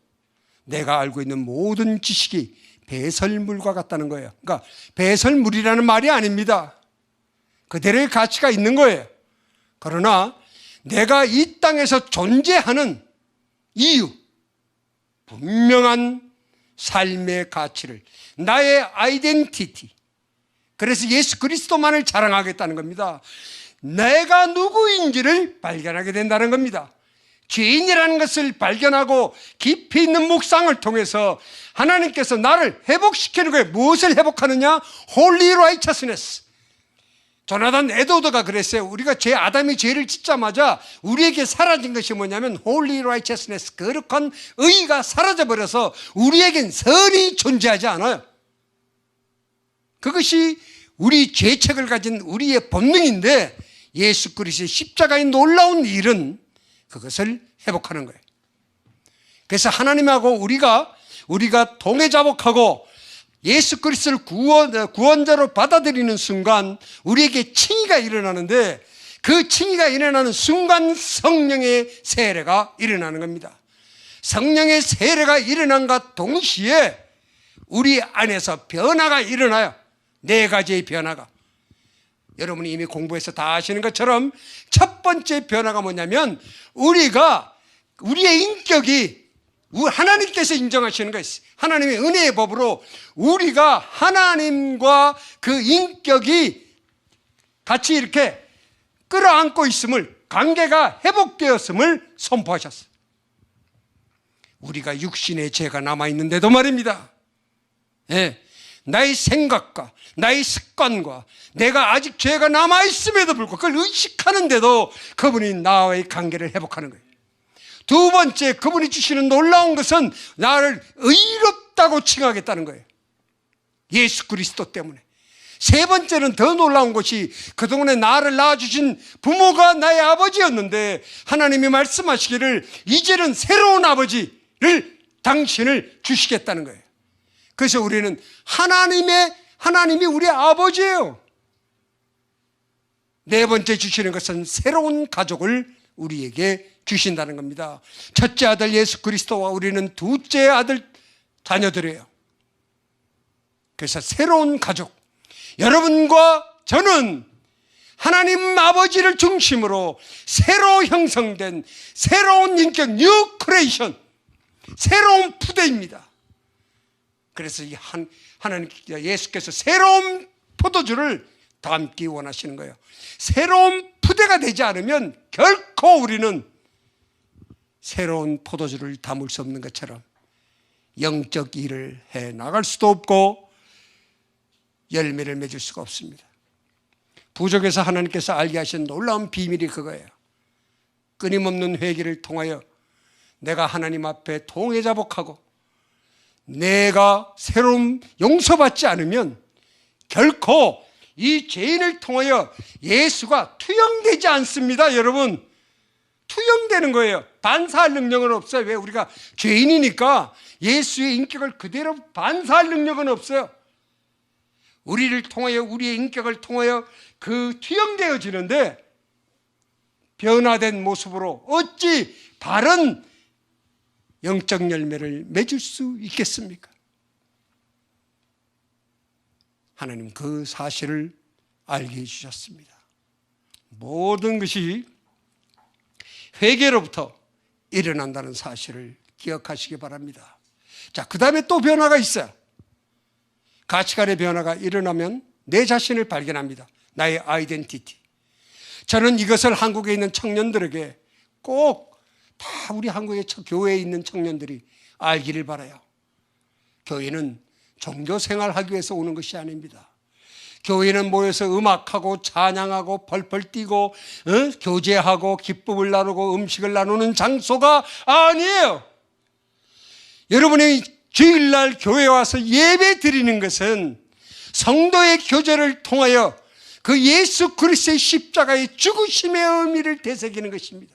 내가 알고 있는 모든 지식이 배설물과 같다는 거예요. 그러니까 배설물이라는 말이 아닙니다. 그대로의 가치가 있는 거예요. 그러나 내가 이 땅에서 존재하는 이유, 분명한 삶의 가치를, 나의 아이덴티티, 그래서 예수 그리스도만을 자랑하겠다는 겁니다. 내가 누구인지를 발견하게 된다는 겁니다. 죄인이라는 것을 발견하고 깊이 있는 묵상을 통해서 하나님께서 나를 회복시키는 거예요. 무엇을 회복하느냐? Holy Righteousness. 조나단 에드워드가 그랬어요. 우리가 아담이 죄를 짓자마자 우리에게 사라진 것이 뭐냐면 Holy Righteousness, 거룩한 의가 사라져버려서 우리에겐 선이 존재하지 않아요. 그것이 우리 죄책을 가진 우리의 본능인데 예수 그리스도의 십자가의 놀라운 일은 그것을 회복하는 거예요. 그래서 하나님하고 우리가 동해자복하고 예수 그리스도를 구원자로 받아들이는 순간 우리에게 칭의가 일어나는데 그 칭의가 일어나는 순간 성령의 세례가 일어나는 겁니다. 성령의 세례가 일어난과 동시에 우리 안에서 변화가 일어나요. 4가지의 변화가. 여러분이 이미 공부해서 다 아시는 것처럼 첫 번째 변화가 뭐냐면 우리의 인격이 하나님께서 인정하시는 것이 하나님의 은혜의 법으로 우리가 하나님과 그 인격이 같이 이렇게 끌어안고 있음을, 관계가 회복되었음을 선포하셨어요. 우리가 육신의 죄가 남아있는데도 말입니다. 예, 나의 생각과 나의 습관과 내가 아직 죄가 남아있음에도 불구하고 그걸 의식하는데도 그분이 나와의 관계를 회복하는 거예요. 두 번째, 그분이 주시는 놀라운 것은 나를 의롭다고 칭하겠다는 거예요. 예수 그리스도 때문에. 세 번째는 더 놀라운 것이 그동안에 나를 낳아주신 부모가 나의 아버지였는데 하나님이 말씀하시기를 이제는 새로운 아버지를 당신을 주시겠다는 거예요. 그래서 우리는 하나님이 우리 아버지예요. 네 번째 주시는 것은 새로운 가족을 우리에게 주신다는 겁니다. 첫째 아들 예수 그리스도와 우리는 둘째 아들 자녀들이에요. 그래서 새로운 가족, 여러분과 저는 하나님 아버지를 중심으로 새로 형성된 새로운 인격, 뉴 크리에이션, 새로운 푸대입니다. 그래서 하나님 예수께서 새로운 포도주를 담기 원하시는 거예요. 새로운 푸대가 되지 않으면 결코 우리는 새로운 포도주를 담을 수 없는 것처럼 영적 일을 해 나갈 수도 없고 열매를 맺을 수가 없습니다. 부족에서 하나님께서 알게 하신 놀라운 비밀이 그거예요. 끊임없는 회개를 통하여 내가 하나님 앞에 통회자복하고 내가 새로운 용서받지 않으면 결코 이 죄인을 통하여 예수가 투영되지 않습니다. 여러분, 투영되는 거예요. 반사할 능력은 없어요. 왜? 우리가 죄인이니까 예수의 인격을 그대로 반사할 능력은 없어요. 우리를 통하여, 우리의 인격을 통하여 그 투영되어지는데 변화된 모습으로 어찌 바른 영적 열매를 맺을 수 있겠습니까? 하나님 그 사실을 알게 해주셨습니다. 모든 것이 회개로부터 일어난다는 사실을 기억하시기 바랍니다. 자, 그 다음에 또 변화가 있어요. 가치관의 변화가 일어나면 내 자신을 발견합니다. 나의 아이덴티티. 저는 이것을 한국에 있는 청년들에게 꼭 다 우리 한국의 교회에 있는 청년들이 알기를 바라요. 교회는 종교 생활하기 위해서 오는 것이 아닙니다. 교회는 모여서 음악하고 찬양하고 펄펄 뛰고 교제하고 기쁨을 나누고 음식을 나누는 장소가 아니에요. 여러분이 주일날 교회에 와서 예배 드리는 것은 성도의 교제를 통하여 그 예수 그리스도의 십자가의 죽으심의 의미를 되새기는 것입니다.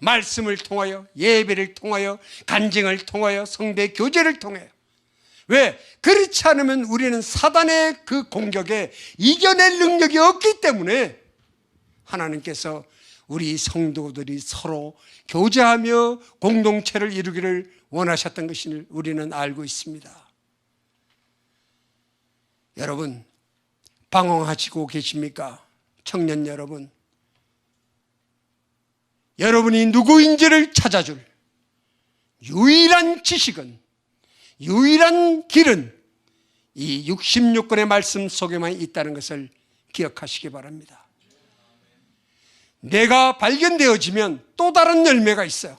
말씀을 통하여, 예배를 통하여, 간증을 통하여, 성도의 교제를 통하여. 왜? 그렇지 않으면 우리는 사단의 그 공격에 이겨낼 능력이 없기 때문에 하나님께서 우리 성도들이 서로 교제하며 공동체를 이루기를 원하셨던 것을 우리는 알고 있습니다. 여러분, 방황하시고 계십니까? 청년 여러분, 여러분이 누구인지를 찾아줄 유일한 지식은, 유일한 길은 이 66권의 말씀 속에만 있다는 것을 기억하시기 바랍니다. 내가 발견되어지면 또 다른 열매가 있어요.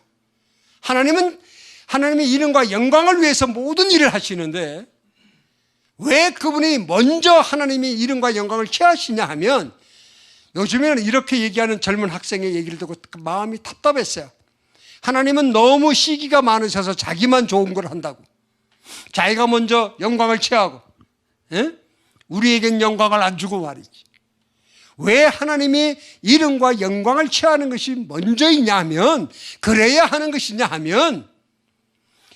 하나님은 하나님의 이름과 영광을 위해서 모든 일을 하시는데 왜 그분이 먼저 하나님의 이름과 영광을 취하시냐 하면, 요즘에는 이렇게 얘기하는 젊은 학생의 얘기를 듣고 마음이 답답했어요. 하나님은 너무 시기가 많으셔서 자기만 좋은 걸 한다고, 자기가 먼저 영광을 취하고 우리에겐 영광을 안 주고 말이지. 왜 하나님이 이름과 영광을 취하는 것이 먼저이냐 하면, 그래야 하는 것이냐 하면,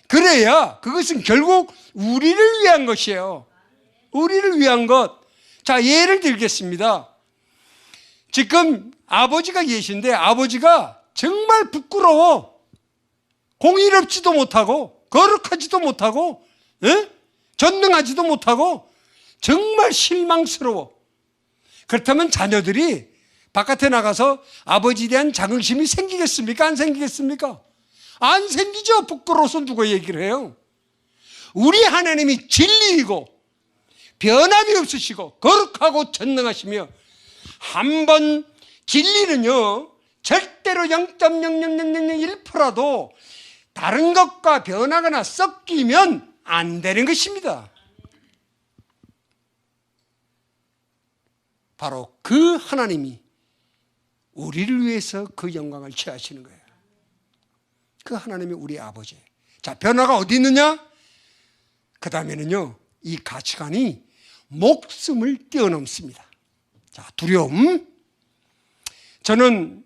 그래야 그것은 결국 우리를 위한 것이에요. 우리를 위한 것. 자, 예를 들겠습니다. 지금 아버지가 계신데 아버지가 정말 부끄러워. 공의롭지도 못하고 거룩하지도 못하고 전능하지도 못하고 정말 실망스러워. 그렇다면 자녀들이 바깥에 나가서 아버지에 대한 자긍심이 생기겠습니까? 안 생기겠습니까? 안 생기죠. 부끄러워서 누가 얘기를 해요. 우리 하나님이 진리이고 변함이 없으시고 거룩하고 전능하시며, 한번 진리는요 절대로 0.00001%라도 다른 것과 변하거나 섞이면 안 되는 것입니다. 바로 그 하나님이 우리를 위해서 그 영광을 취하시는 거예요. 그 하나님이 우리 아버지. 자, 변화가 어디 있느냐? 그 다음에는요, 이 가치관이 목숨을 뛰어넘습니다. 자, 두려움. 저는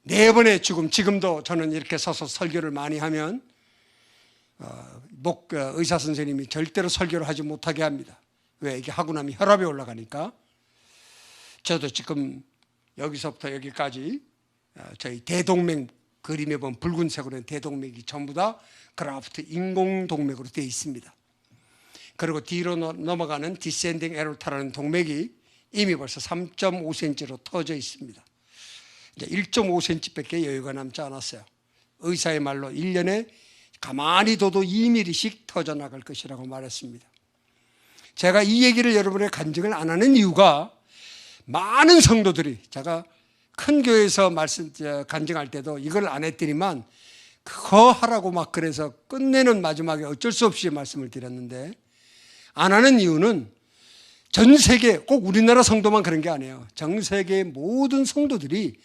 네 번에 지금도 저는 이렇게 서서 설교를 많이 하면 의사 선생님이 절대로 설교를 하지 못하게 합니다. 왜? 이게 하고 나면 혈압이 올라가니까. 저도 지금 여기서부터 여기까지 저희 대동맥, 그림에 보면 붉은색으로 된 대동맥이 전부 다 그라프트 인공동맥으로 되어 있습니다. 그리고 뒤로 넘어가는 디센딩 에로타라는 동맥이 이미 벌써 3.5cm로 터져 있습니다. 이제 1.5cm밖에 여유가 남지 않았어요. 의사의 말로 1년에 가만히 둬도 2mm씩 터져 나갈 것이라고 말했습니다. 제가 이 얘기를 여러분의 간증을 안 하는 이유가, 많은 성도들이, 제가 큰 교회에서 간증할 때도 이걸 안 했더니만 그거 하라고 막 그래서 끝내는 마지막에 어쩔 수 없이 말씀을 드렸는데, 안 하는 이유는 전 세계, 꼭 우리나라 성도만 그런 게 아니에요. 전 세계의 모든 성도들이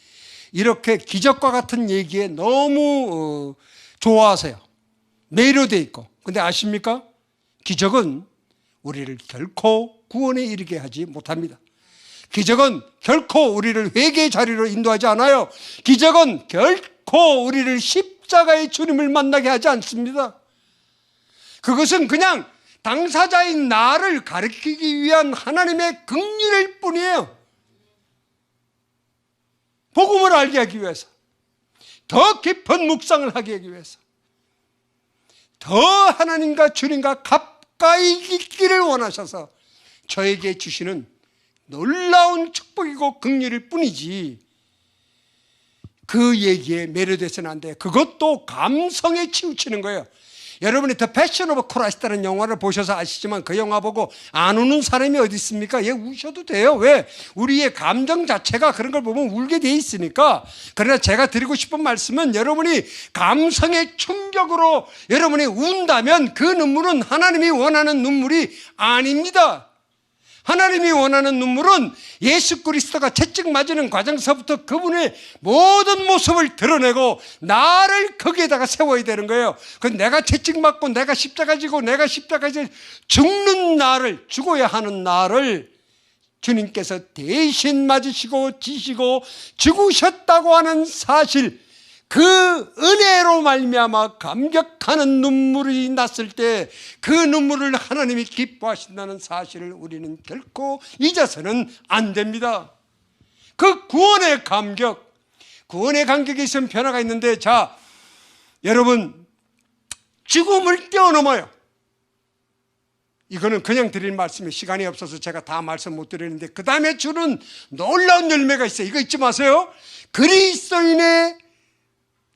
이렇게 기적과 같은 얘기에 너무 좋아하세요. 매료되어 있고. 근데 아십니까? 기적은 우리를 결코 구원에 이르게 하지 못합니다. 기적은 결코 우리를 회개의 자리로 인도하지 않아요. 기적은 결코 우리를 십자가의 주님을 만나게 하지 않습니다. 그것은 그냥 당사자인 나를 가리키기 위한 하나님의 긍휼일 뿐이에요. 복음을 알게 하기 위해서, 더 깊은 묵상을 하게 하기 위해서, 더 하나님과 주님과 가까이 있기를 원하셔서 저에게 주시는 놀라운 축복이고 긍휼일 뿐이지, 그 얘기에 매료돼서는 안 돼요. 그것도 감성에 치우치는 거예요. 여러분이 더 패션 오브 크라이스트라는 영화를 보셔서 아시지만 그 영화 보고 안 우는 사람이 어디 있습니까? 우셔도 돼요. 왜? 우리의 감정 자체가 그런 걸 보면 울게 돼 있으니까. 그러나 제가 드리고 싶은 말씀은, 여러분이 감성의 충격으로 여러분이 운다면 그 눈물은 하나님이 원하는 눈물이 아닙니다. 하나님이 원하는 눈물은 예수 그리스도가 채찍 맞는 과정서부터 그분의 모든 모습을 드러내고 나를 거기에다가 세워야 되는 거예요. 내가 채찍 맞고 내가 십자가 지고 내가 십자가에서 죽는 나를, 죽어야 하는 나를 주님께서 대신 맞으시고 지시고 죽으셨다고 하는 사실, 그 은혜로 말미암아 감격하는 눈물이 났을 때 그 눈물을 하나님이 기뻐하신다는 사실을 우리는 결코 잊어서는 안 됩니다. 그 구원의 감격에 있으면 변화가 있는데, 자, 여러분, 죽음을 뛰어넘어요. 이거는 그냥 드릴 말씀에 시간이 없어서 제가 다 말씀 못 드리는데, 그 다음에 주는 놀라운 열매가 있어요. 이거 잊지 마세요. 그리스도인의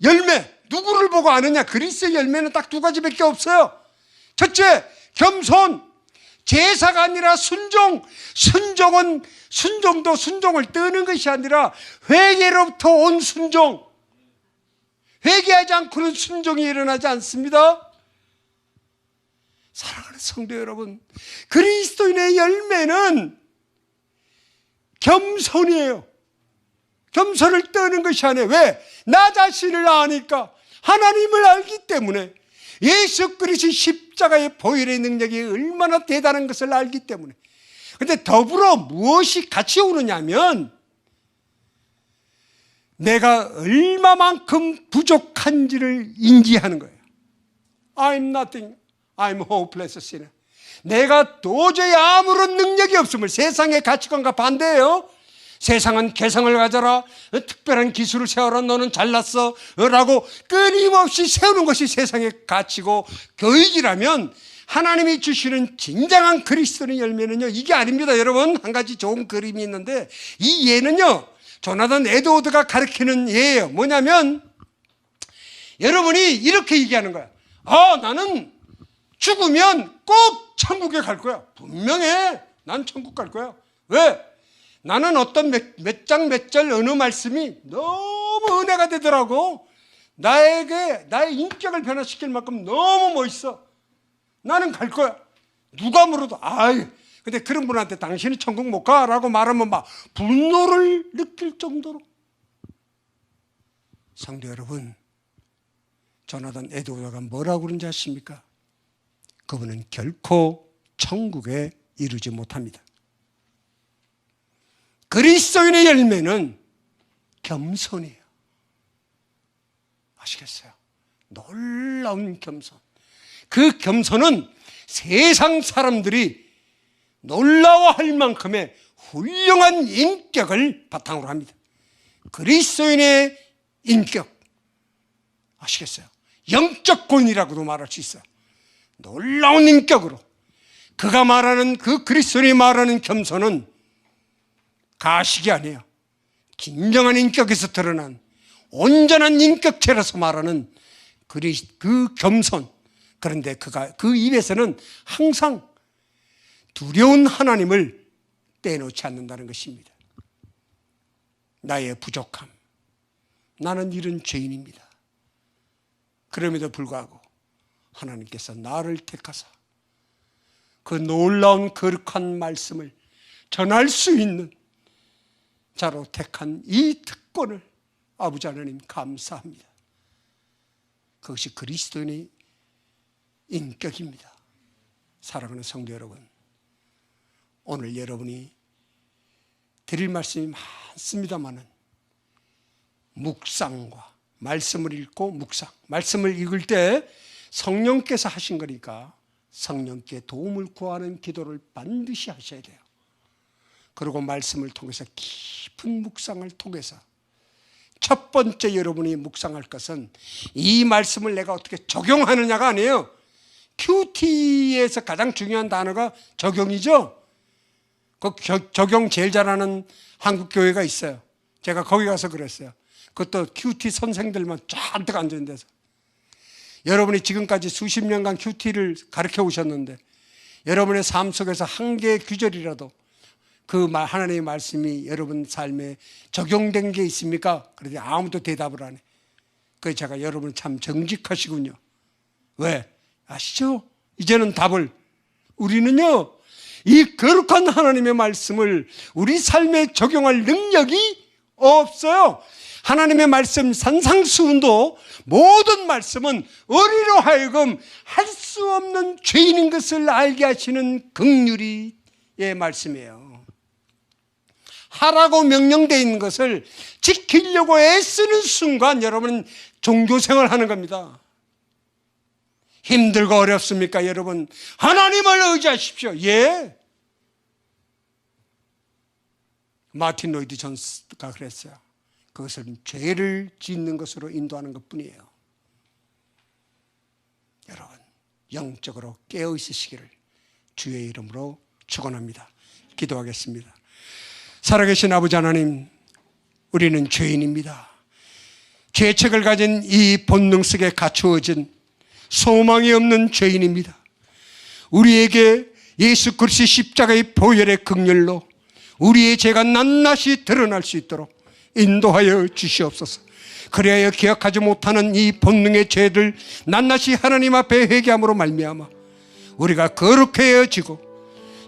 열매. 누구를 보고 아느냐? 그리스도의 열매는 딱 두 가지밖에 없어요. 첫째, 겸손. 제사가 아니라 순종. 순종도 순종을 뜨는 것이 아니라 회개로부터 온 순종. 회개하지 않고는 순종이 일어나지 않습니다. 사랑하는 성도 여러분, 그리스도인의 열매는 겸손이에요. 겸손을 떠는 것이 아니에요. 왜? 나 자신을 아니까, 하나님을 알기 때문에, 예수 그리스도의 십자가의 보혈의 능력이 얼마나 대단한 것을 알기 때문에. 그런데 더불어 무엇이 같이 오느냐면, 내가 얼마만큼 부족한지를 인지하는 거예요. I'm nothing. I'm hopeless sinner. 내가 도저히 아무런 능력이 없음을, 세상의 가치관과 반대예요. 세상은 개성을 가져라, 특별한 기술을 세워라, 너는 잘났어 라고 끊임없이 세우는 것이 세상의 가치고 교육이라면, 하나님이 주시는 진정한 그리스도의 열매는요, 이게 아닙니다. 여러분, 한 가지 좋은 그림이 있는데, 이 예는요, 조나단 에드워드가 가르치는 예예요. 뭐냐면, 여러분이 이렇게 얘기하는 거야. 나는 죽으면 꼭 천국에 갈 거야. 분명해. 난 천국 갈 거야. 왜? 나는 어떤 몇 장 몇 절 어느 말씀이 너무 은혜가 되더라고. 나의 인격을 변화시킬 만큼 너무 멋있어. 나는 갈 거야. 누가 물어도 근데 그런 분한테 당신이 천국 못 가라고 말하면 막 분노를 느낄 정도로. 성도 여러분, 조나단 에드워드가 뭐라고 그런지 아십니까? 그분은 결코 천국에 이르지 못합니다. 그리스도인의 열매는 겸손이에요. 아시겠어요? 놀라운 겸손. 그 겸손은 세상 사람들이 놀라워할 만큼의 훌륭한 인격을 바탕으로 합니다. 그리스도인의 인격. 아시겠어요? 영적 권위라고도 말할 수 있어요. 놀라운 인격으로. 그가 말하는, 그 그리스도인이 말하는 겸손은 가식이 아니에요. 진정한 인격에서 드러난 온전한 인격체라서 말하는 그 겸손. 그런데 그 입에서는 항상 두려운 하나님을 떼놓지 않는다는 것입니다. 나의 부족함, 나는 이런 죄인입니다. 그럼에도 불구하고 하나님께서 나를 택하사 그 놀라운 거룩한 말씀을 전할 수 있는 자로 택한 이 특권을 아버지 하나님 감사합니다. 그것이 그리스도인의 인격입니다. 사랑하는 성도 여러분, 오늘 여러분이 드릴 말씀이 많습니다마는 묵상과 말씀을 읽고 묵상, 말씀을 읽을 때 성령께서 하신 거니까 성령께 도움을 구하는 기도를 반드시 하셔야 돼요. 그리고 말씀을 통해서 깊은 묵상을 통해서 첫 번째 여러분이 묵상할 것은 이 말씀을 내가 어떻게 적용하느냐가 아니에요. 큐티에서 가장 중요한 단어가 적용이죠. 그 적용 제일 잘하는 한국 교회가 있어요. 제가 거기 가서 그랬어요. 그것도 큐티 선생들만 잔뜩 앉은 데서. 여러분이 지금까지 수십 년간 큐티를 가르쳐 오셨는데 여러분의 삶 속에서 한 개의 규절이라도 그 하나님의 말씀이 여러분 삶에 적용된 게 있습니까? 그런데 아무도 대답을 안 해. 그래서 제가 여러분 참 정직하시군요. 왜? 아시죠? 이제는 답을. 우리는요, 이 거룩한 하나님의 말씀을 우리 삶에 적용할 능력이 없어요. 하나님의 말씀 산상수훈도 모든 말씀은 우리로 하여금 할 수 없는 죄인인 것을 알게 하시는 긍휼의 말씀이에요. 하라고 명령되어 있는 것을 지키려고 애쓰는 순간 여러분은 종교생활을 하는 겁니다. 힘들고 어렵습니까, 여러분? 하나님을 의지하십시오. 예. 마틴 로이드 존스가 그랬어요. 그것은 죄를 짓는 것으로 인도하는 것뿐이에요. 여러분, 영적으로 깨어 있으시기를 주의 이름으로 축원합니다. 기도하겠습니다. 살아계신 아버지 하나님, 우리는 죄인입니다. 죄책을 가진 이 본능 속에 갖추어진 소망이 없는 죄인입니다. 우리에게 예수 그리스도의 십자가의 보혈의 긍휼로 우리의 죄가 낱낱이 드러날 수 있도록 인도하여 주시옵소서. 그리하여 기억하지 못하는 이 본능의 죄를 낱낱이 하나님 앞에 회개함으로 말미암아 우리가 거룩해지고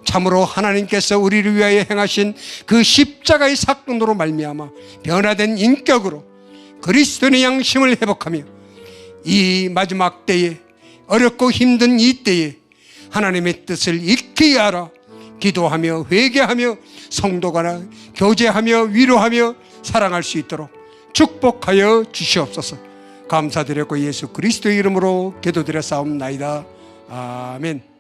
참으로 하나님께서 우리를 위하여 행하신 그 십자가의 사건으로 말미암아 변화된 인격으로 그리스도의 양심을 회복하며 이 마지막 때에, 어렵고 힘든 이 때에 하나님의 뜻을 익히 알아 기도하며 회개하며 성도가 교제하며 위로하며 사랑할 수 있도록 축복하여 주시옵소서. 감사드렸고 예수 그리스도의 이름으로 기도드려 싸움나이다. 아멘.